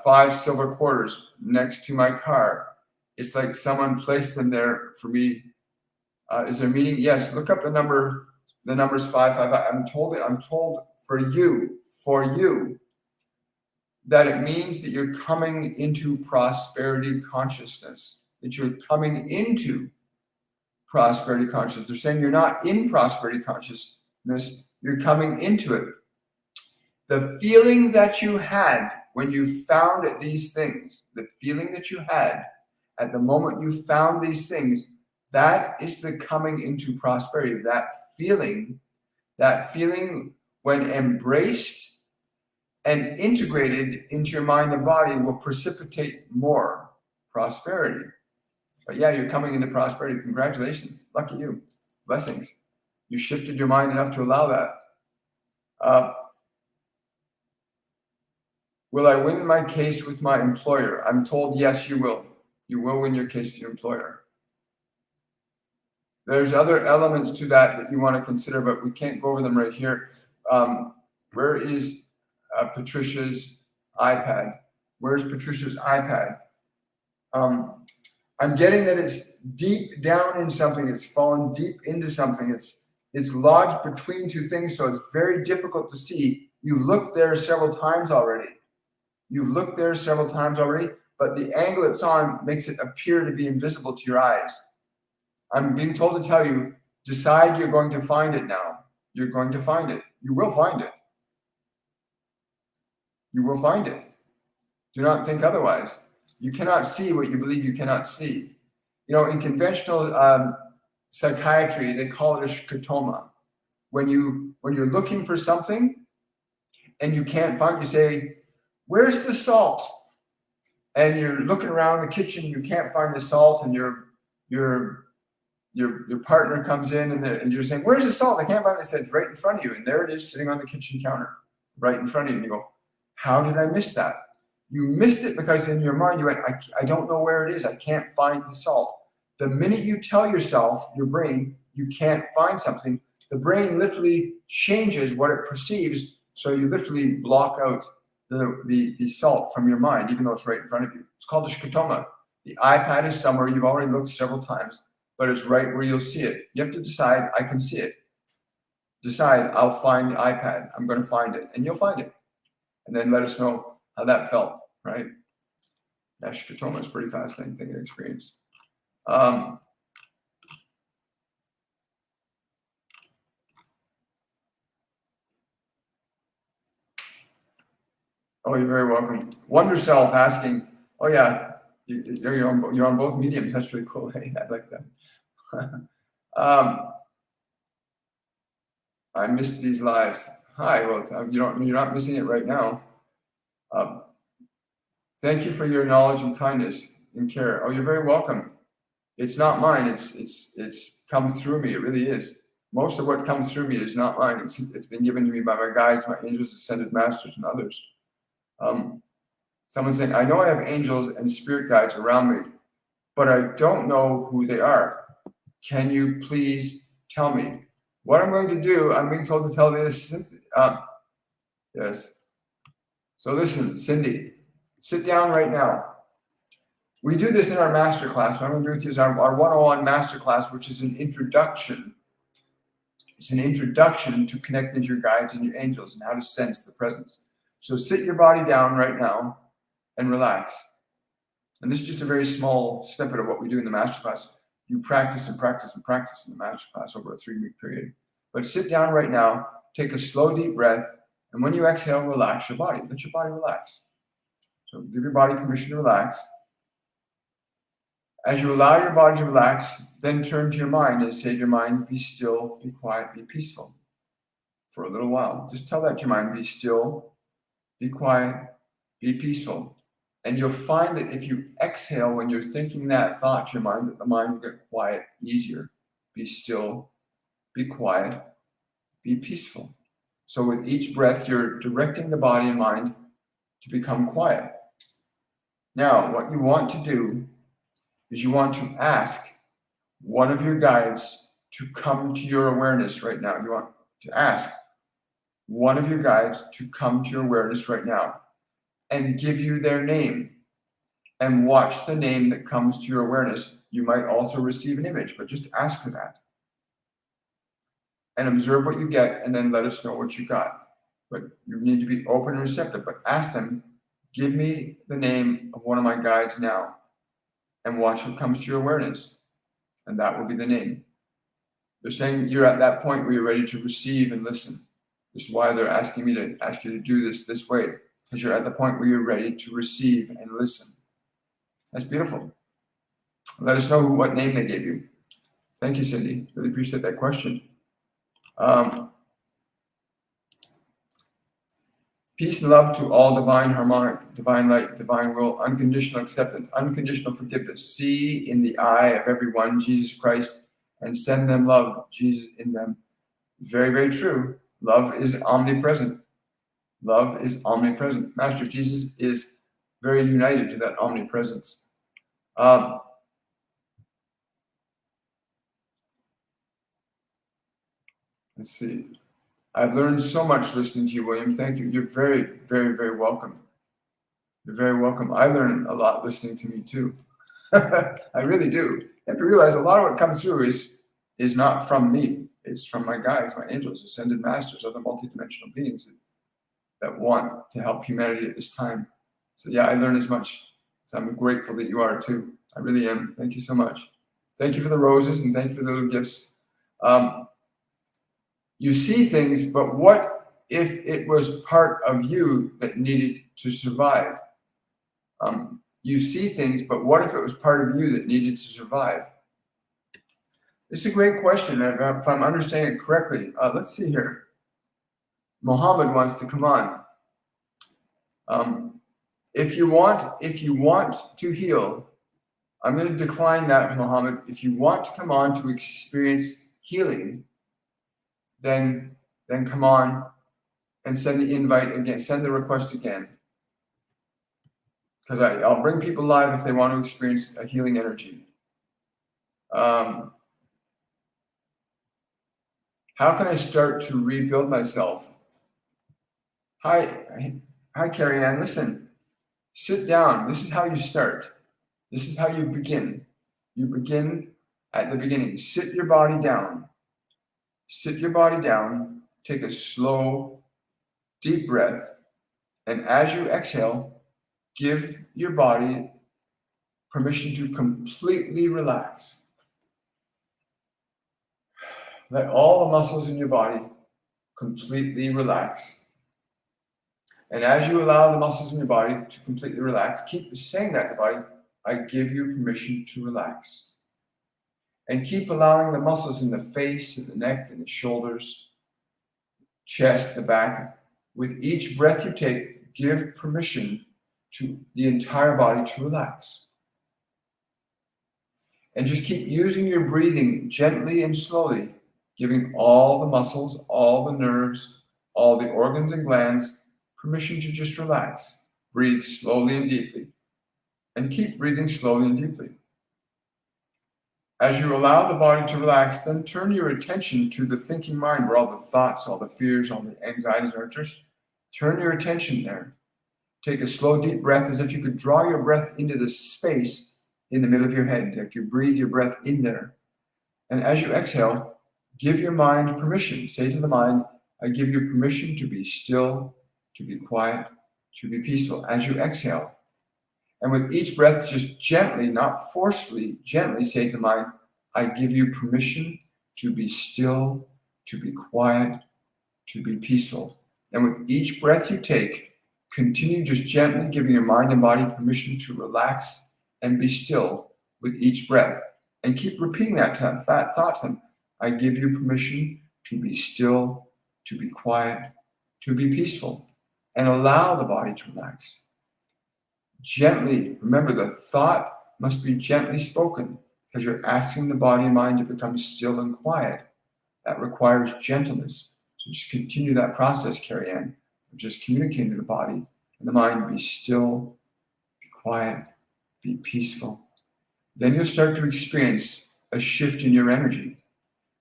5 silver quarters next to my car. It's like someone placed them there for me. Is there a meaning? Yes. Look up the number. The number's 555. I'm told for you, that it means that you're coming into prosperity consciousness. That you're coming into prosperity consciousness. They're saying you're not in prosperity consciousness, you're coming into it. The feeling that you had when you found these things, the feeling that you had at the moment you found these things, that is the coming into prosperity. That feeling when embraced and integrated into your mind and body will precipitate more prosperity. But yeah, you're coming into prosperity. Congratulations. Lucky you. Blessings. You shifted your mind enough to allow that. Will I win my case with my employer? I'm told yes, you will. You will win your case with your employer. There's other elements to that you want to consider, but we can't go over them right here. Where is Patricia's iPad? Where's Patricia's iPad? I'm getting that it's deep down in something. It's fallen deep into something. It's lodged between two things, so it's very difficult to see. You've looked there several times already. But the angle it's on makes it appear to be invisible to your eyes. I'm being told to tell you, decide you're going to find it now. You're going to find it. You will find it. You will find it. Do not think otherwise. You cannot see what you believe you cannot see. In conventional psychiatry, they call it a scotoma. When you're looking for something and you can't find, you say, "Where's the salt?" And you're looking around the kitchen, you can't find the salt, and your partner comes in and you're saying, "Where's the salt? I can't find it." It says right in front of you, and there it is sitting on the kitchen counter, right in front of you. And you go, "How did I miss that?" You missed it because in your mind you went, I don't know where it is. I can't find the salt. The minute you tell yourself, your brain, you can't find something, the brain literally changes what it perceives. So you literally block out the salt from your mind, even though it's right in front of you. It's called a scotoma. The iPad is somewhere. You've already looked several times, but it's right where you'll see it. You have to decide, I can see it. Decide, I'll find the iPad. I'm going to find it. And you'll find it. And then let us know how that felt, right? That scotoma is a pretty fascinating thing to experience. Oh, you're very welcome. Wonder Self asking, oh yeah, you're on both mediums. That's really cool. Hey, I like that. I missed these lives. Hi, well, you're not missing it right now. Thank you for your knowledge and kindness and care. Oh, you're very welcome. It's not mine. It's comes through me. It really is. Most of what comes through me is not mine. It's been given to me by my guides, my angels, ascended masters, and others. Someone's saying, I know I have angels and spirit guides around me, but I don't know who they are. Can you please tell me? What I'm going to do, I'm being told to tell this. Yes. So listen, Cindy, sit down right now. We do this in our masterclass. What I'm going to do with you is our 101 masterclass, which is an introduction. It's an introduction to connecting to your guides and your angels and how to sense the presence. So sit your body down right now and relax. And this is just a very small snippet of what we do in the masterclass. You practice and practice and practice in the masterclass over a 3-week period. But sit down right now, take a slow, deep breath, and when you exhale, relax your body. Let your body relax. So give your body permission to relax. As you allow your body to relax, then turn to your mind and say to your mind, be still, be quiet, be peaceful for a little while. Just tell that to your mind, be still, be quiet, be peaceful. And you'll find that if you exhale when you're thinking that thought to your mind, that the mind will get quiet easier. Be still, be quiet, be peaceful. So with each breath, you're directing the body and mind to become quiet. Now, what you want to do is you want to ask one of your guides to come to your awareness right now. You want to ask one of your guides to come to your awareness right now and give you their name and watch the name that comes to your awareness. You might also receive an image, but just ask for that and observe what you get and then let us know what you got. But you need to be open and receptive, but ask them, give me the name of one of my guides now and watch what comes to your awareness. And that will be the name. They're saying you're at that point where you're ready to receive and listen. This is why they're asking me to ask you to do this way, because you're at the point where you're ready to receive and listen. That's beautiful. Let us know what name they gave you. Thank you, Cindy. Really appreciate that question. Peace and love to all divine, harmonic, divine light, divine will, unconditional acceptance, unconditional forgiveness. See in the eye of everyone Jesus Christ and send them love, Jesus in them. Very, very true. Love is omnipresent. Love is omnipresent. Master Jesus is very united to that omnipresence. Let's see. I've learned so much listening to you, William. Thank you. You're very, very, very welcome. You're very welcome. I learn a lot listening to me too. I really do. You have to realize a lot of what comes through is not from me. It's from my guides, my angels, ascended masters, other multidimensional beings that want to help humanity at this time. So yeah, I learn as much. So I'm grateful that you are too. I really am. Thank you so much. Thank you for the roses and thank you for the little gifts. You see things, but what if it was part of you that needed to survive? You see things, but what if it was part of you that needed to survive? It's a great question. If I'm understanding it correctly, let's see here. Mohammed wants to come on. If you want to heal, I'm going to decline that, Mohammed. If you want to come on to experience healing, then come on and send the invite again, send the request again. Because I'll bring people live if they want to experience a healing energy. How can I start to rebuild myself? Hi, Carrie Ann. Listen, sit down. This is how you start. This is how you begin. You begin at the beginning. Sit your body down. Sit your body down. Take a slow, deep breath. And as you exhale, give your body permission to completely relax. Let all the muscles in your body completely relax. And as you allow the muscles in your body to completely relax, keep saying that to the body, I give you permission to relax. And keep allowing the muscles in the face and the neck and the shoulders, chest, the back. With each breath you take, give permission to the entire body to relax. And just keep using your breathing gently and slowly, giving all the muscles, all the nerves, all the organs and glands permission to just relax. Breathe slowly and deeply. And keep breathing slowly and deeply. As you allow the body to relax, then turn your attention to the thinking mind, where all the thoughts, all the fears, all the anxieties are. Just turn your attention there. Take a slow, deep breath, as if you could draw your breath into the space in the middle of your head. Like you breathe your breath in there. And as you exhale, give your mind permission. Say to the mind, I give you permission to be still, to be quiet, to be peaceful as you exhale. And with each breath, just gently, not forcefully, gently say to the mind, I give you permission to be still, to be quiet, to be peaceful. And with each breath you take, continue just gently giving your mind and body permission to relax and be still with each breath. And keep repeating that thought to them. I give you permission to be still, to be quiet, to be peaceful. And allow the body to relax. Gently, remember the thought must be gently spoken, because you're asking the body and mind to become still and quiet. That requires gentleness. So just continue that process, Carrie Ann, of just communicating to the body and the mind, be still, be quiet, be peaceful. Then you'll start to experience a shift in your energy.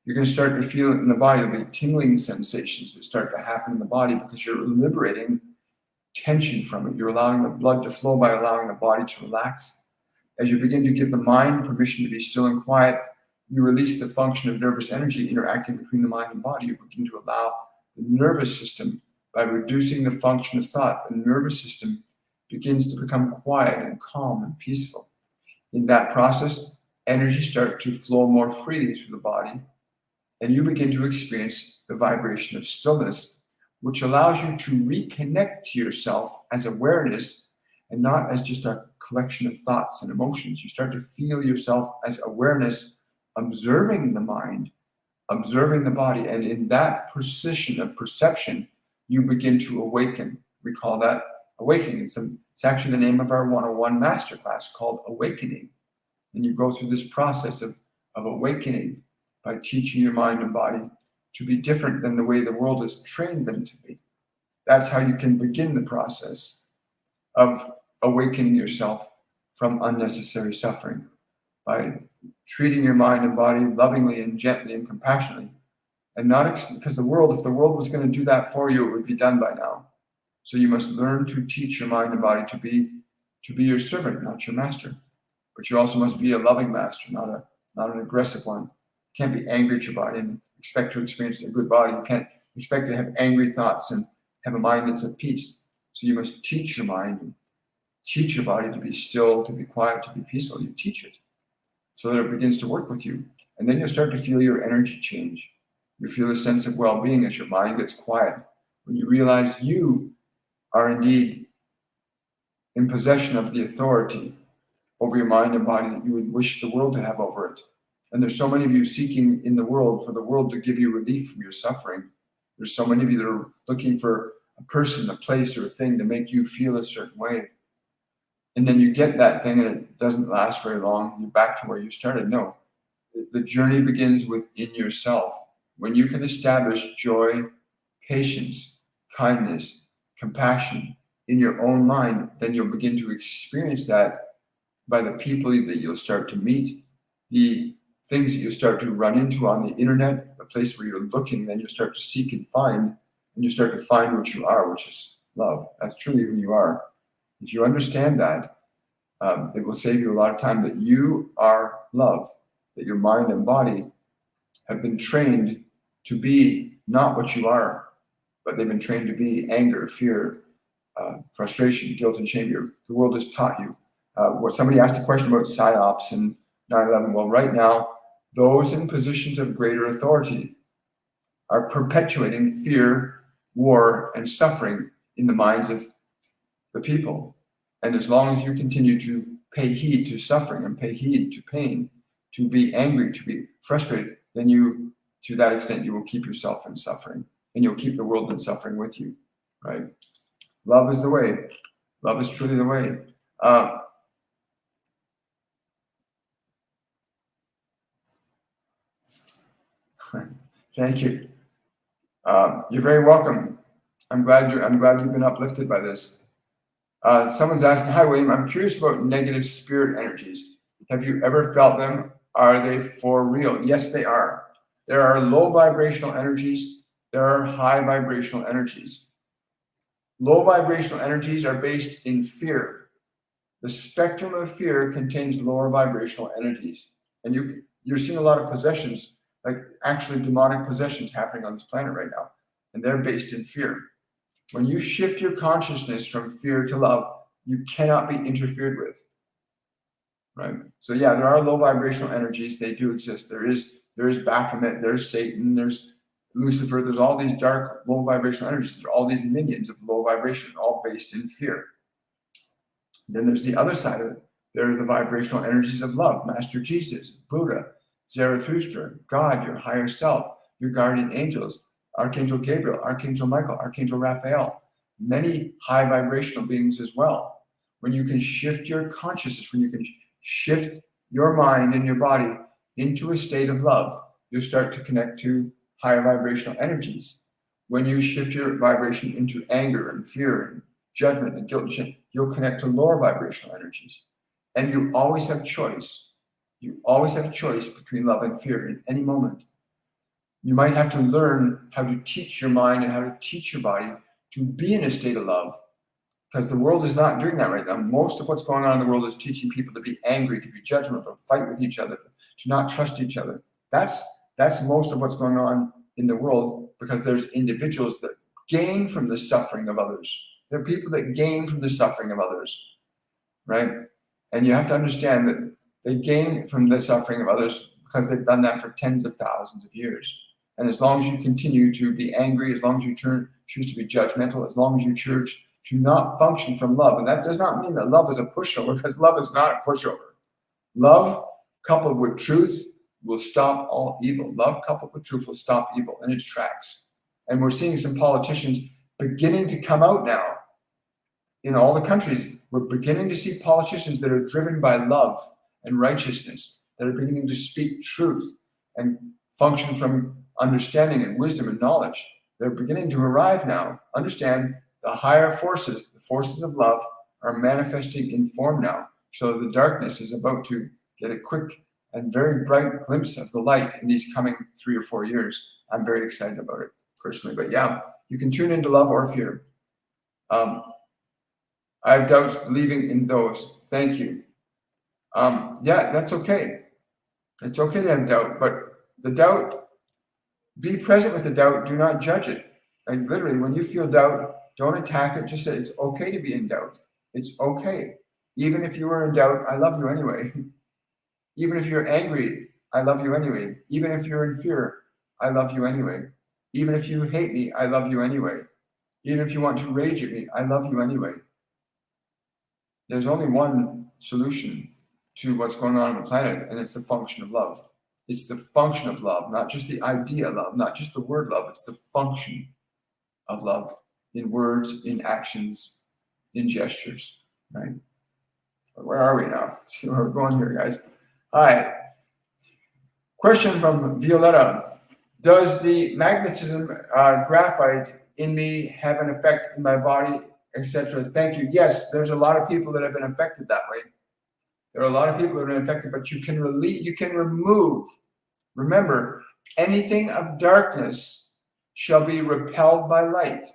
You're going to start to feel it in the body. There'll be tingling sensations that start to happen in the body because you're liberating tension from it. You're allowing the blood to flow by allowing the body to relax. As you begin to give the mind permission to be still and quiet, you release the function of nervous energy interacting between the mind and body. You begin to allow the nervous system, by reducing the function of thought, the nervous system begins to become quiet and calm and peaceful. In that process, energy starts to flow more freely through the body, and you begin to experience the vibration of stillness, which allows you to reconnect to yourself as awareness and not as just a collection of thoughts and emotions. You start to feel yourself as awareness, observing the mind, observing the body, and in that position of perception, you begin to awaken. We call that awakening. It's actually the name of our 101 masterclass, called Awakening. And you go through this process of awakening by teaching your mind and body to be different than the way the world has trained them to be. That's how you can begin the process of awakening yourself from unnecessary suffering, by treating your mind and body lovingly and gently and compassionately, and not because if the world was going to do that for you, it would be done by now. So you must learn to teach your mind and body to be your servant, not your master. But you also must be a loving master, not an aggressive one. You can't be angry at your body and expect to experience a good body. You can't expect to have angry thoughts and have a mind that's at peace. So you must teach your mind and teach your body to be still, to be quiet, to be peaceful. You teach it so that it begins to work with you. And then you'll start to feel your energy change. You feel a sense of well-being as your mind gets quiet. When you realize you are indeed in possession of the authority over your mind and body that you would wish the world to have over it. And there's so many of you seeking in the world for the world to give you relief from your suffering. There's so many of you that are looking for a person, a place, or a thing to make you feel a certain way. And then you get that thing and it doesn't last very long. You're back to where you started. No, the journey begins within yourself. When you can establish joy, patience, kindness, compassion in your own mind, then you'll begin to experience that by the people that you'll start to meet, the things that you start to run into on the internet, the place where you're looking, then you start to seek and find, and you start to find what you are, which is love. That's truly who you are. If you understand that, it will save you a lot of time, that you are love, that your mind and body have been trained to be not what you are, but they've been trained to be anger, fear, frustration, guilt, and shame. The world has taught you. Somebody asked a question about PSYOPs and 9/11. Well, right now, those in positions of greater authority are perpetuating fear, war, and suffering in the minds of the people. And as long as you continue to pay heed to suffering and pay heed to pain, to be angry, to be frustrated, then you, to that extent, you will keep yourself in suffering, and you'll keep the world in suffering with you, right? Love is the way. Love is truly the way. Thank you. You're very welcome. I'm glad you've been uplifted by this. Someone's asking, hi, William, I'm curious about negative spirit energies. Have you ever felt them? Are they for real? Yes, they are. There are low vibrational energies. There are high vibrational energies. Low vibrational energies are based in fear. The spectrum of fear contains lower vibrational energies. And you're seeing a lot of possessions, like actually demonic possessions happening on this planet right now. And they're based in fear. When you shift your consciousness from fear to love, you cannot be interfered with. Right? So yeah, there are low vibrational energies. They do exist. There is Baphomet, there's Satan, there's Lucifer, there's all these dark, low vibrational energies. There are all these minions of low vibration, all based in fear. Then there's the other side of it. There are the vibrational energies of love, Master Jesus, Buddha, Zarathustra, God, your higher self, your guardian angels, Archangel Gabriel, Archangel Michael, Archangel Raphael, many high vibrational beings as well. When you can shift your consciousness, when you can shift your mind and your body into a state of love, you'll start to connect to higher vibrational energies. When you shift your vibration into anger and fear and judgment and guilt and shame, you'll connect to lower vibrational energies. And you always have choice. You always have choice between love and fear in any moment. You might have to learn how to teach your mind and how to teach your body to be in a state of love, because the world is not doing that right now. Most of what's going on in the world is teaching people to be angry, to be judgmental, to fight with each other, to not trust each other. That's most of what's going on in the world, because there's individuals that gain from the suffering of others. There are people that gain from the suffering of others, right? And you have to understand that they gain from the suffering of others because they've done that for tens of thousands of years. And as long as you continue to be angry, as long as you choose to be judgmental, as long as you choose to not function from love, and that does not mean that love is a pushover, because love is not a pushover. Love coupled with truth will stop all evil. Love coupled with truth will stop evil in its tracks. And we're seeing some politicians beginning to come out now. In all the countries, we're beginning to see politicians that are driven by love and righteousness, that are beginning to speak truth and function from understanding and wisdom and knowledge. They're beginning to arrive now. Understand, the higher forces, the forces of love, are manifesting in form now. So the darkness is about to get a quick and very bright glimpse of the light in these coming 3 or 4 years. I'm very excited about it personally. But yeah, you can tune into love or fear. I have doubts believing in those. Thank you. Yeah, that's okay. It's okay to have doubt, but the doubt, be present with the doubt. Do not judge it. Like literally, when you feel doubt, don't attack it. Just say it's okay to be in doubt. It's okay. Even if you were in doubt, I love you anyway. Even if you're angry, I love you anyway. Even if you're in fear, I love you anyway. Even if you hate me, I love you anyway. Even if you want to rage at me, I love you anyway. There's only one solution to what's going on the planet, and it's the function of love. It's the function of love, not just the idea of love, not just the word love. It's the function of love in words, in actions, in gestures, right? Where are we now? Let's see where we're going here, guys. Hi. Question from Violetta. Does the magnetism graphite in me have an effect in my body, etc.? Thank you. Yes, there's a lot of people that have been affected that way. There are a lot of people that have been affected, but you can remove. Remember, anything of darkness shall be repelled by light.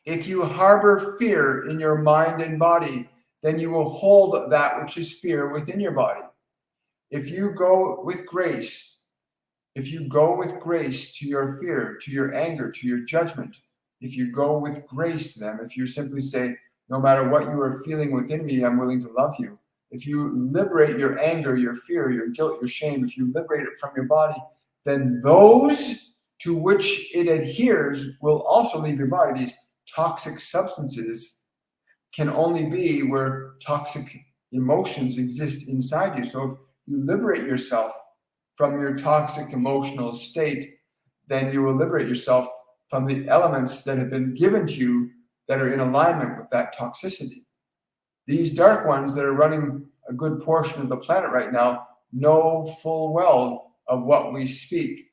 If you harbor fear in your mind and body, then you will hold that which is fear within your body. If you go with grace, to your fear, to your anger, to your judgment, if you go with grace to them, if you simply say, no matter what you are feeling within me, I'm willing to love you. If you liberate your anger, your fear, your guilt, your shame, if you liberate it from your body, then those to which it adheres will also leave your body. These toxic substances can only be where toxic emotions exist inside you. So if you liberate yourself from your toxic emotional state, then you will liberate yourself from the elements that have been given to you that are in alignment with that toxicity. These dark ones that are running a good portion of the planet right now know full well of what we speak.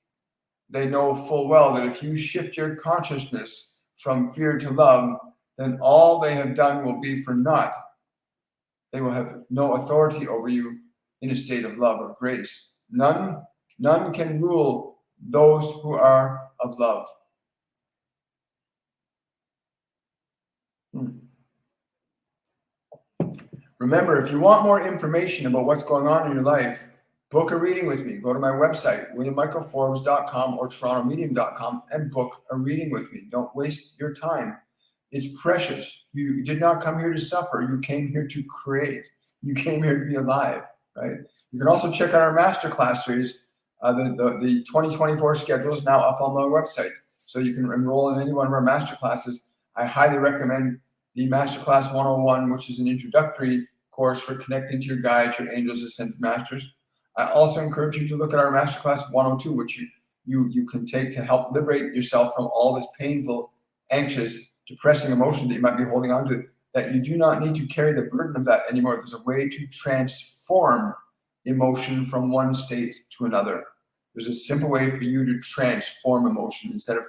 they know full well that if you shift your consciousness from fear to love, then all they have done will be for naught. They will have no authority over you in a state of love or grace. None can rule those who are of love. Remember, if you want more information about what's going on in your life, book a reading with me. Go to my website, williammichaelforbes.com or torontomedium.com, and book a reading with me. Don't waste your time. It's precious. You did not come here to suffer. You came here to create. You came here to be alive, right? You can also check out our Masterclass series. The 2024 schedule is now up on my website, so you can enroll in any one of our Masterclasses. I highly recommend the Masterclass 101, which is an introductory course for connecting to your guides, your angels, ascended masters. I also encourage you to look at our Masterclass 102, which you can take to help liberate yourself from all this painful, anxious, depressing emotion that you might be holding on to, that you do not need to carry the burden of that anymore. There's a way to transform emotion from one state to another. There's a simple way for you to transform emotion. Instead of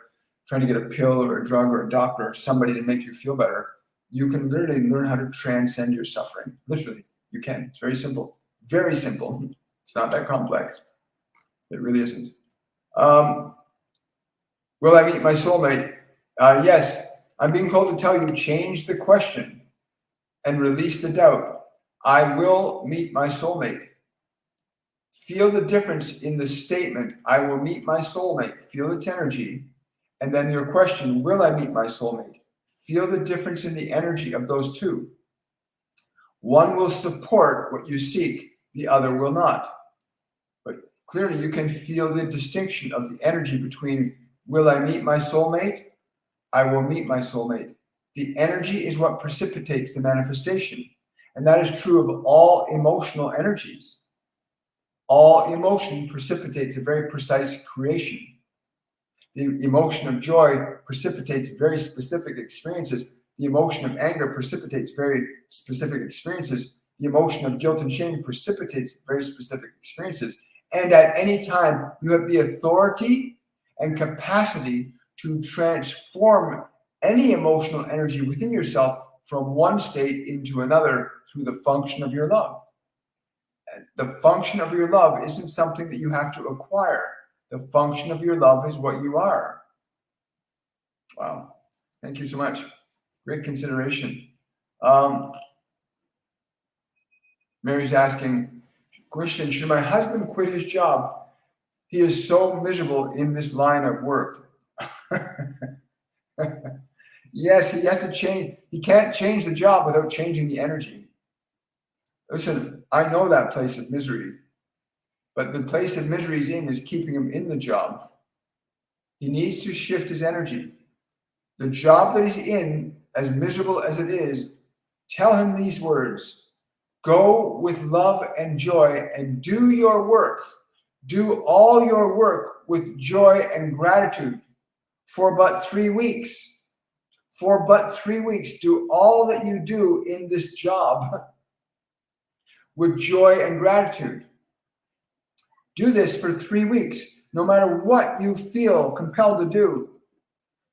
trying to get a pill or a drug or a doctor or somebody to make you feel better, you can literally learn how to transcend your suffering. Literally, you can. It's very simple. Very simple. It's not that complex. It really isn't. Will I meet my soulmate? Yes. I'm being told to tell you, change the question and release the doubt. I will meet my soulmate. Feel the difference in the statement, I will meet my soulmate. Feel its energy. And then your question, will I meet my soulmate? Feel the difference in the energy of those two. One will support what you seek, the other will not. But clearly you can feel the distinction of the energy between, will I meet my soulmate? I will meet my soulmate. The energy is what precipitates the manifestation. And that is true of all emotional energies. All emotion precipitates a very precise creation. The emotion of joy precipitates very specific experiences. The emotion of anger precipitates very specific experiences. The emotion of guilt and shame precipitates very specific experiences. And at any time, you have the authority and capacity to transform any emotional energy within yourself from one state into another through the function of your love. The function of your love isn't something that you have to acquire. The function of your love is what you are. Wow. Thank you so much. Great consideration. Mary's asking, question, should my husband quit his job? He is so miserable in this line of work. Yes, he has to change. He can't change the job without changing the energy. Listen, I know that place of misery, but the place of misery he's in is keeping him in the job. He needs to shift his energy. The job that he's in, as miserable as it is, tell him these words: go with love and joy and do your work. Do all your work with joy and gratitude for but 3 weeks. For but 3 weeks, do all that you do in this job with joy and gratitude. Do this for 3 weeks, no matter what you feel compelled to do.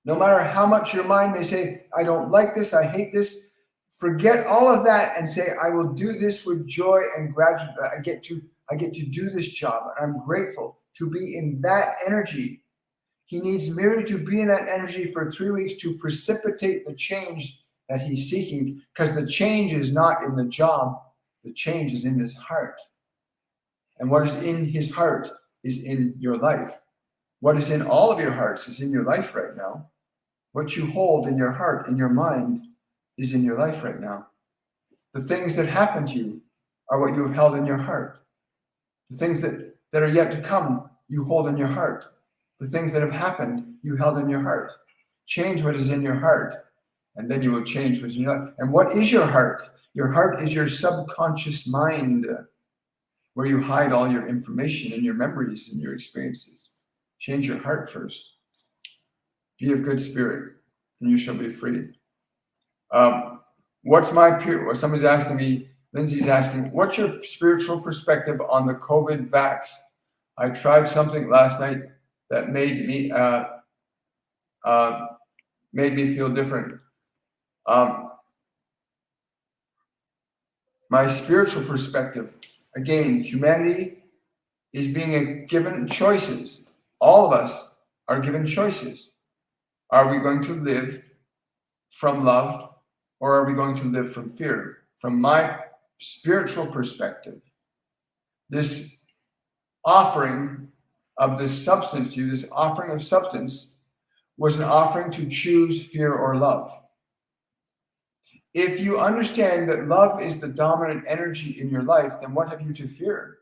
No matter how much your mind may say, I don't like this, I hate this. Forget all of that and say, I will do this with joy and gratitude. I get to do this job. And I'm grateful to be in that energy. He needs merely to be in that energy for 3 weeks to precipitate the change that he's seeking, because the change is not in the job. The change is in his heart. And what is in his heart is in your life. What is in all of your hearts is in your life right now. What you hold in your heart, in your mind, is in your life right now. The things that happen to you are what you have held in your heart. The things that are yet to come, you hold in your heart. The things that have happened, you held in your heart. Change what is in your heart, and then you will change what's in your life. And what is your heart? Your heart is your subconscious mind, where you hide all your information and your memories and your experiences. Change your heart first. Be of good spirit, and you shall be free. Somebody's asking me, Lindsay's asking, what's your spiritual perspective on the COVID vax? I tried something last night that made me feel different. My spiritual perspective, again, humanity is being given choices. All of us are given choices. Are we going to live from love, or are we going to live from fear? From my spiritual perspective, this offering of this substance to you, this offering of substance, was an offering to choose fear or love. If you understand that love is the dominant energy in your life, then what have you to fear?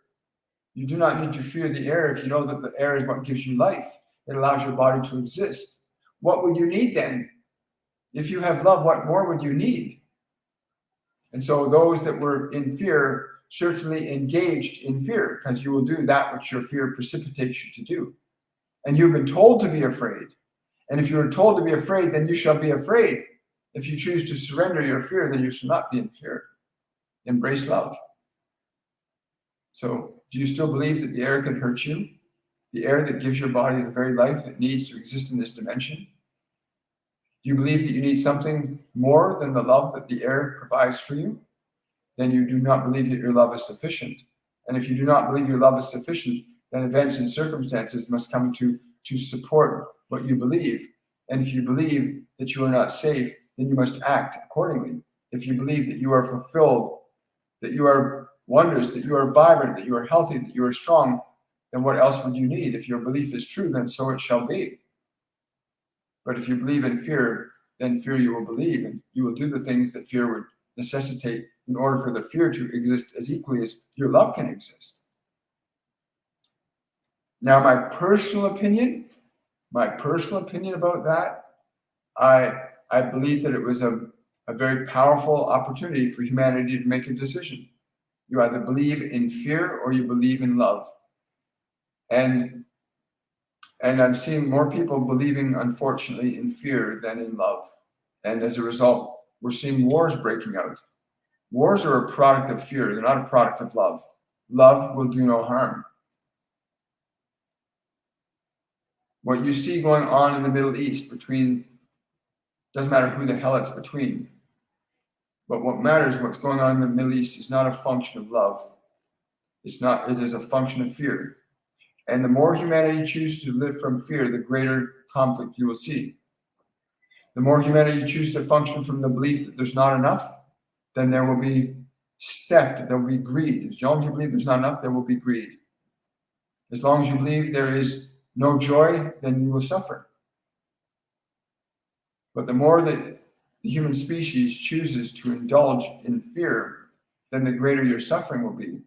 You do not need to fear the air if you know that the air is what gives you life. It allows your body to exist. What would you need then? If you have love, what more would you need? And so those that were in fear certainly engaged in fear, because you will do that which your fear precipitates you to do. And you've been told to be afraid. And if you are told to be afraid, then you shall be afraid. If you choose to surrender your fear, then you shall not be in fear. Embrace love. So, do you still believe that the air can hurt you? The air that gives your body the very life it needs to exist in this dimension? Do you believe that you need something more than the love that the air provides for you? Then you do not believe that your love is sufficient. And if you do not believe your love is sufficient, then events and circumstances must come to support what you believe. And if you believe that you are not safe, then you must act accordingly. If you believe that you are fulfilled, that you are wondrous, that you are vibrant, that you are healthy, that you are strong, then what else would you need? If your belief is true, then so it shall be. But if you believe in fear, then fear you will believe, and you will do the things that fear would necessitate in order for the fear to exist as equally as your love can exist. Now, my personal opinion about that, I believe that it was a very powerful opportunity for humanity to make a decision. You either believe in fear or you believe in love. And I'm seeing more people believing, unfortunately, in fear than in love. And as a result, we're seeing wars breaking out. Wars are a product of fear. They're not a product of love. Love will do no harm. What you see going on in the Middle East doesn't matter who the hell it's between. But what matters, what's going on in the Middle East, is not a function of love. It is a function of fear. And the more humanity chooses to live from fear, the greater conflict you will see. The more humanity chooses to function from the belief that there's not enough, then there will be theft, there will be greed. As long as you believe there's not enough, there will be greed. As long as you believe there is no joy, then you will suffer. But the more that the human species chooses to indulge in fear, then the greater your suffering will be.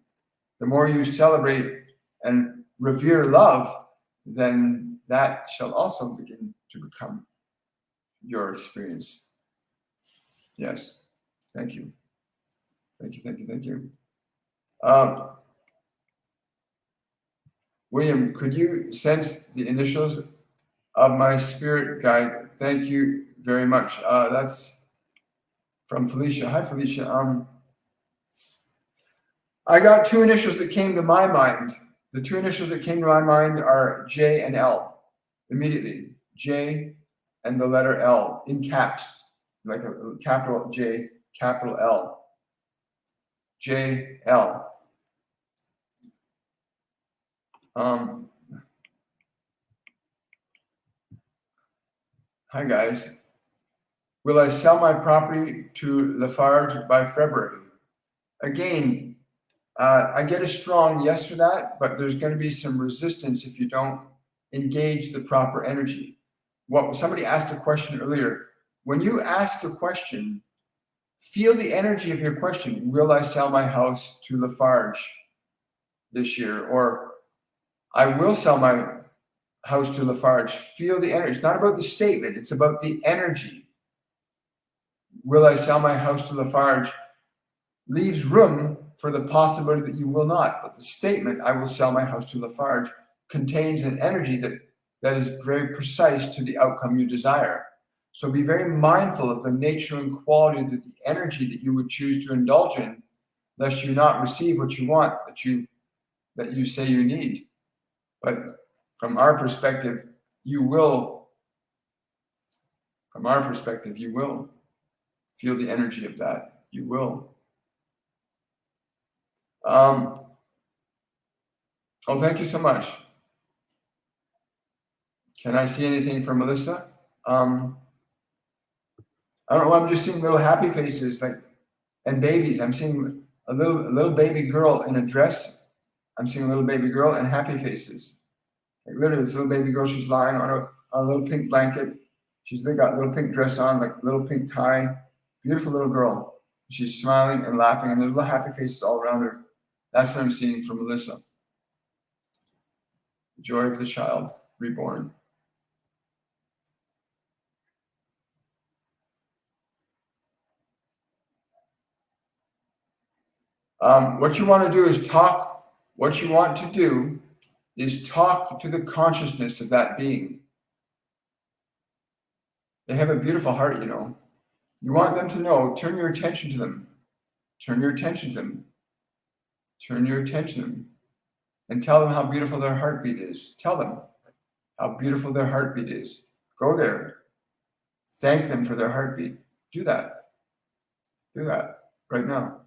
The more you celebrate and revere love, then that shall also begin to become your experience. Yes. Thank you. Thank you. William, could you sense the initials of my spirit guide? Thank you very much. That's from Felicia. Hi, Felicia. I got two initials that came to my mind. The two initials that came to my mind are J and L. Immediately, J and the letter L in caps, like a capital J, capital L. J, L. Hi guys. Will I sell my property to Lafarge by February? Again, I get a strong yes for that, but there's going to be some resistance if you don't engage the proper energy. Somebody asked a question earlier. When you ask a question, feel the energy of your question. Will I sell my house to Lafarge this year? Or I will sell my house to Lafarge. Feel the energy. It's not about the statement. It's about the energy. Will I sell my house to Lafarge leaves room for the possibility that you will not. But the statement, I will sell my house to Lafarge, contains an energy that is very precise to the outcome you desire. So be very mindful of the nature and quality of the energy that you would choose to indulge in, lest you not receive what you want, that you say you need. But From our perspective, you will feel the energy of that. You will. Oh, thank you so much. Can I see anything from Melissa? I don't know. I'm just seeing little happy faces, and babies. I'm seeing a little baby girl in a dress. I'm seeing a little baby girl and happy faces. Like literally, this little baby girl. She's lying on a little pink blanket. She's got a little pink dress on, like little pink tie. Beautiful little girl. She's smiling and laughing, and there's little happy faces all around her. That's what I'm seeing from Melissa. The joy of the child reborn. What you want to do is talk. What you want to do is talk to the consciousness of that being. They have a beautiful heart, you know. You want them to know, turn your attention to them. Turn your attention to them. Turn your attention to them. And tell them how beautiful their heartbeat is. Tell them how beautiful their heartbeat is. Go there. Thank them for their heartbeat. Do that. Do that right now.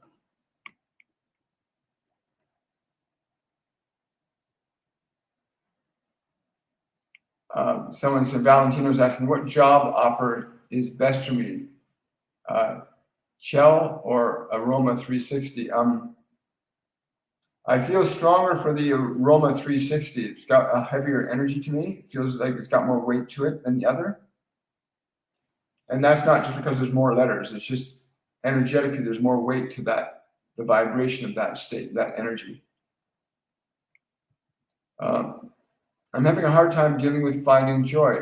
Someone said, Valentino's asking, what job offer is best for me? Shell or Aroma 360? I feel stronger for the Aroma 360. It's got a heavier energy to me. It feels like it's got more weight to it than the other. And that's not just because there's more letters. It's just energetically, there's more weight to that, the vibration of that state, that energy. I'm having a hard time dealing with finding joy.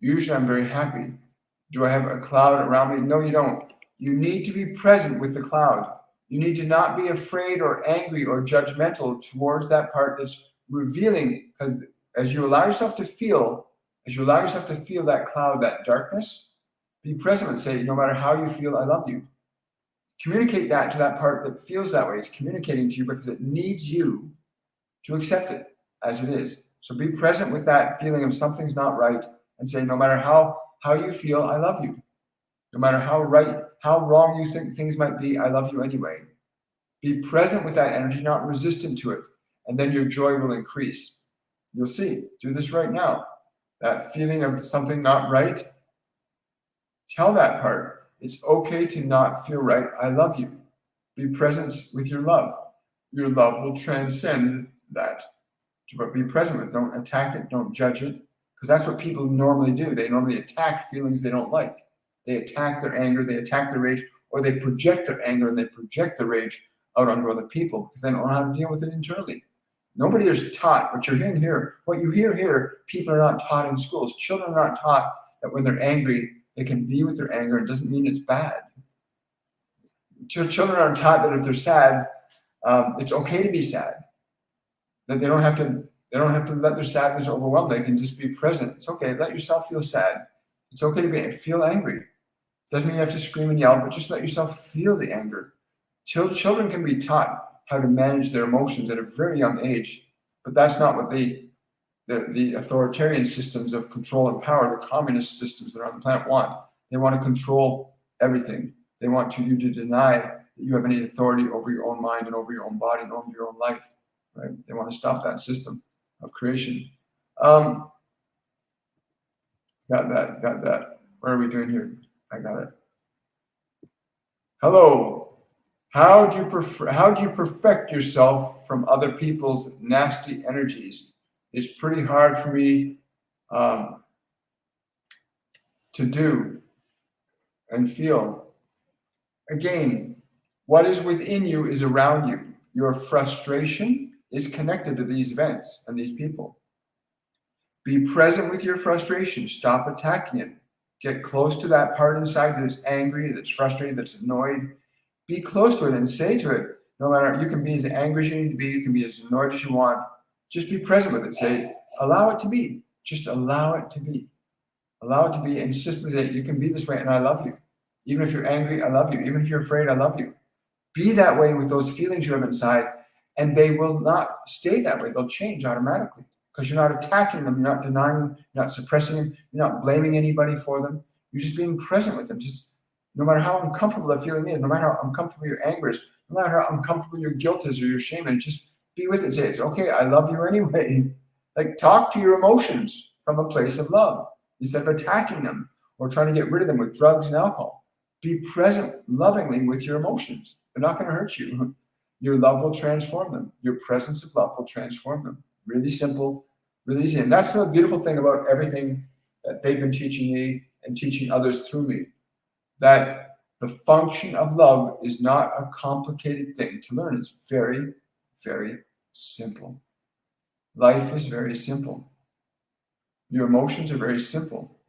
Usually I'm very happy. Do I have a cloud around me? No, you don't. You need to be present with the cloud. You need to not be afraid or angry or judgmental towards that part that's revealing, because as you allow yourself to feel that cloud, that darkness, be present and say, no matter how you feel, I love you. Communicate that to that part that feels that way. It's communicating to you because it needs you to accept it as it is. So be present with that feeling of something's not right and say, no matter how you feel, I love you. No matter how wrong you think things might be, I love you anyway. Be present with that energy, not resistant to it. And then your joy will increase. You'll see. Do this right now. That feeling of something not right, tell that part. It's okay to not feel right. I love you. Be present with your love. Your love will transcend that. But be present with it. Don't attack it. Don't judge it. Because that's what people normally do. They normally attack feelings they don't like. They attack their anger. They attack their rage. Or they project their anger and they project their rage out onto other people because they don't know how to deal with it internally. Nobody is taught what you're hearing here. What you hear here, people are not taught in schools. Children are not taught that when they're angry, they can be with their anger. It doesn't mean it's bad. Children aren't taught that if they're sad, it's okay to be sad. That they don't have to let their sadness overwhelm. They can just be present. It's okay. Let yourself feel sad. It's okay to feel angry. Doesn't mean you have to scream and yell, but just let yourself feel the anger. Children can be taught how to manage their emotions at a very young age, but that's not what the authoritarian systems of control and power, the communist systems that are on the planet want. They want to control everything. They want you to deny that you have any authority over your own mind and over your own body and over your own life. Right? They want to stop that system of creation. Got that. What are we doing here? I got it. Hello. How do you perfect yourself from other people's nasty energies? It's pretty hard for me to do and feel. Again, what is within you is around you. Your frustration is connected to these events and these people. Be present with your frustration. Stop attacking it. Get close to that part inside that's angry, that's frustrated, that's annoyed. Be close to it and say to it, no matter, you can be as angry as you need to be, you can be as annoyed as you want. Just be present with it. Say, allow it to be. Just allow it to be. Allow it to be and simply say, you can be this way and I love you. Even if you're angry, I love you. Even if you're afraid, I love you. Be that way with those feelings you have inside, and they will not stay that way. They'll change automatically. because you're not attacking them, you're not denying them, you're not suppressing them, you're not blaming anybody for them. You're just being present with them. Just no matter how uncomfortable that feeling is, no matter how uncomfortable your anger is, no matter how uncomfortable your guilt is or your shame is, just be with it. Say, it's okay, I love you anyway. Like, talk to your emotions from a place of love instead of attacking them or trying to get rid of them with drugs and alcohol. Be present lovingly with your emotions. They're not going to hurt you. Your love will transform them. Your presence of love will transform them. Really simple, really easy. And that's the beautiful thing about everything that they've been teaching me and teaching others through me, that the function of love is not a complicated thing to learn. It's very, very simple. Life is very simple. Your emotions are very simple.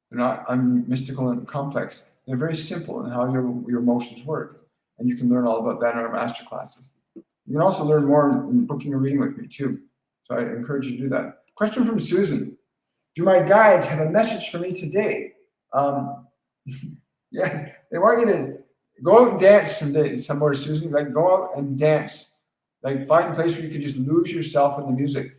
They're not mystical and complex. They're very simple in how your emotions work. And you can learn all about that in our masterclasses. You can also learn more in booking a reading with me too. So I encourage you to do that. Question from Susan. Do my guides have a message for me today? Yes, they want you to go out and dance some more, Susan. Like, go out and dance. Like, find a place where you can just lose yourself in the music.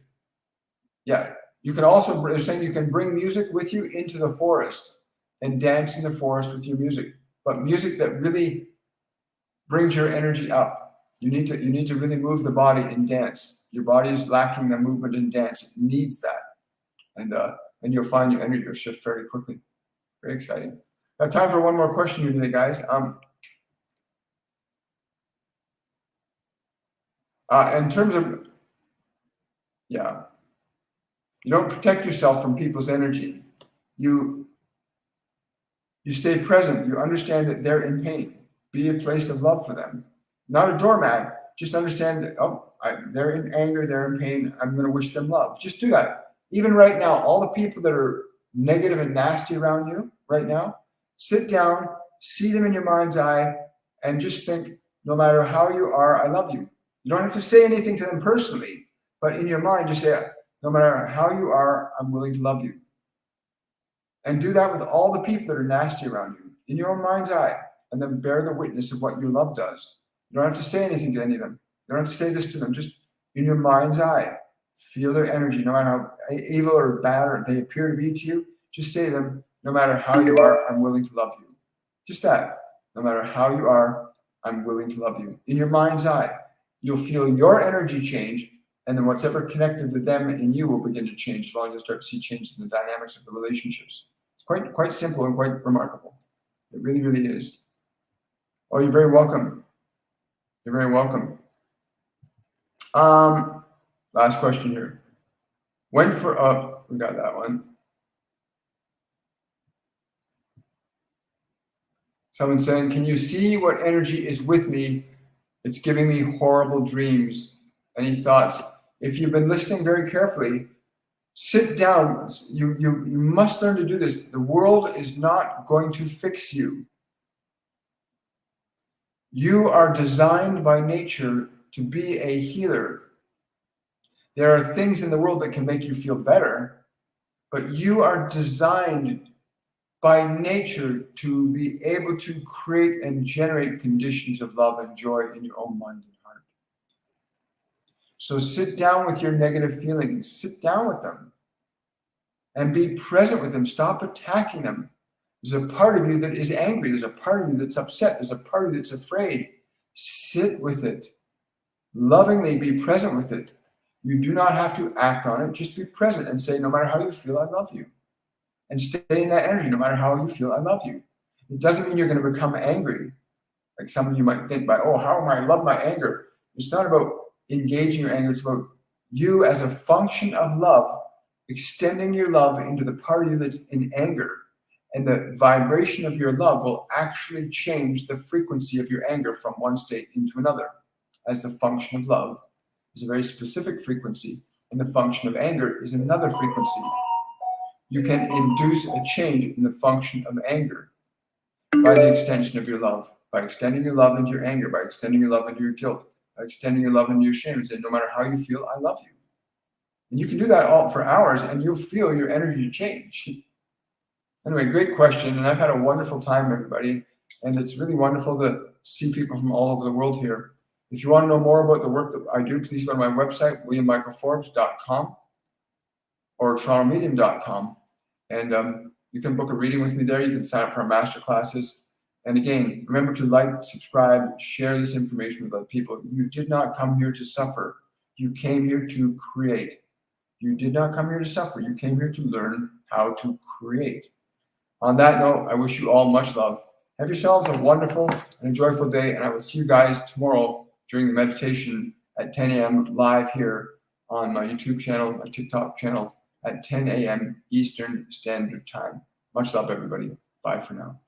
Yeah. You can also, they're saying you can bring music with you into the forest and dance in the forest with your music. But music that really brings your energy up. You need to really move the body and dance. Your body is lacking the movement in dance. It needs that. And you'll find your energy will shift very quickly. Very exciting. I have time for one more question here today, guys. In terms of, yeah, you don't protect yourself from people's energy. You stay present. You understand that they're in pain. Be a place of love for them. Not a doormat. Just understand that, they're in anger, they're in pain. I'm going to wish them love. Just do that. Even right now, all the people that are negative and nasty around you right now, sit down, see them in your mind's eye, and just think, no matter how you are, I love you. You don't have to say anything to them personally, but in your mind, just say, no matter how you are, I'm willing to love you. And do that with all the people that are nasty around you, in your own mind's eye, and then bear the witness of what your love does. You don't have to say anything to any of them. You don't have to say this to them. Just in your mind's eye, feel their energy, no matter how evil or bad or they appear to be to you. Just say to them, no matter how you are, I'm willing to love you. Just that. No matter how you are, I'm willing to love you. In your mind's eye, you'll feel your energy change, and then whatever connected with them and you will begin to change as long as you start to see changes in the dynamics of the relationships. It's quite simple and quite remarkable. It really, really is. Oh, you're very welcome. You're very welcome. Last question here. We got that one. Someone saying, can you see what energy is with me? It's giving me horrible dreams. Any thoughts? If you've been listening very carefully, sit down. You must learn to do this. The world is not going to fix you. You are designed by nature to be a healer. There are things in the world that can make you feel better, but you are designed by nature to be able to create and generate conditions of love and joy in your own mind and heart. So sit down with your negative feelings. Sit down with them and be present with them. Stop attacking them. There's a part of you that is angry. There's a part of you that's upset. There's a part of you that's afraid. Sit with it. Lovingly be present with it. You do not have to act on it. Just be present and say, no matter how you feel, I love you. And stay in that energy, no matter how you feel, I love you. It doesn't mean you're going to become angry. Like some of you might think by, how am I love my anger? It's not about engaging your anger. It's about you as a function of love, extending your love into the part of you that's in anger. And the vibration of your love will actually change the frequency of your anger from one state into another. As the function of love is a very specific frequency, and the function of anger is another frequency. You can induce a change in the function of anger by the extension of your love, by extending your love into your anger, by extending your love into your guilt, by extending your love into your shame, and say, no matter how you feel, I love you. And you can do that all for hours, and you'll feel your energy change. Anyway, great question, and I've had a wonderful time, everybody, and it's really wonderful to see people from all over the world here. If you want to know more about the work that I do, please go to my website, williammichaelforbes.com. or torontomedium.com. And you can book a reading with me there. You can sign up for our masterclasses. And again, remember to like, subscribe, share this information with other people. You did not come here to suffer. You came here to create. You did not come here to suffer. You came here to learn how to create. On that note, I wish you all much love. Have yourselves a wonderful and joyful day, and I will see you guys tomorrow during the meditation at 10 a.m. live here on my YouTube channel, my TikTok channel at 10 a.m. Eastern Standard Time. Much love, everybody. Bye for now.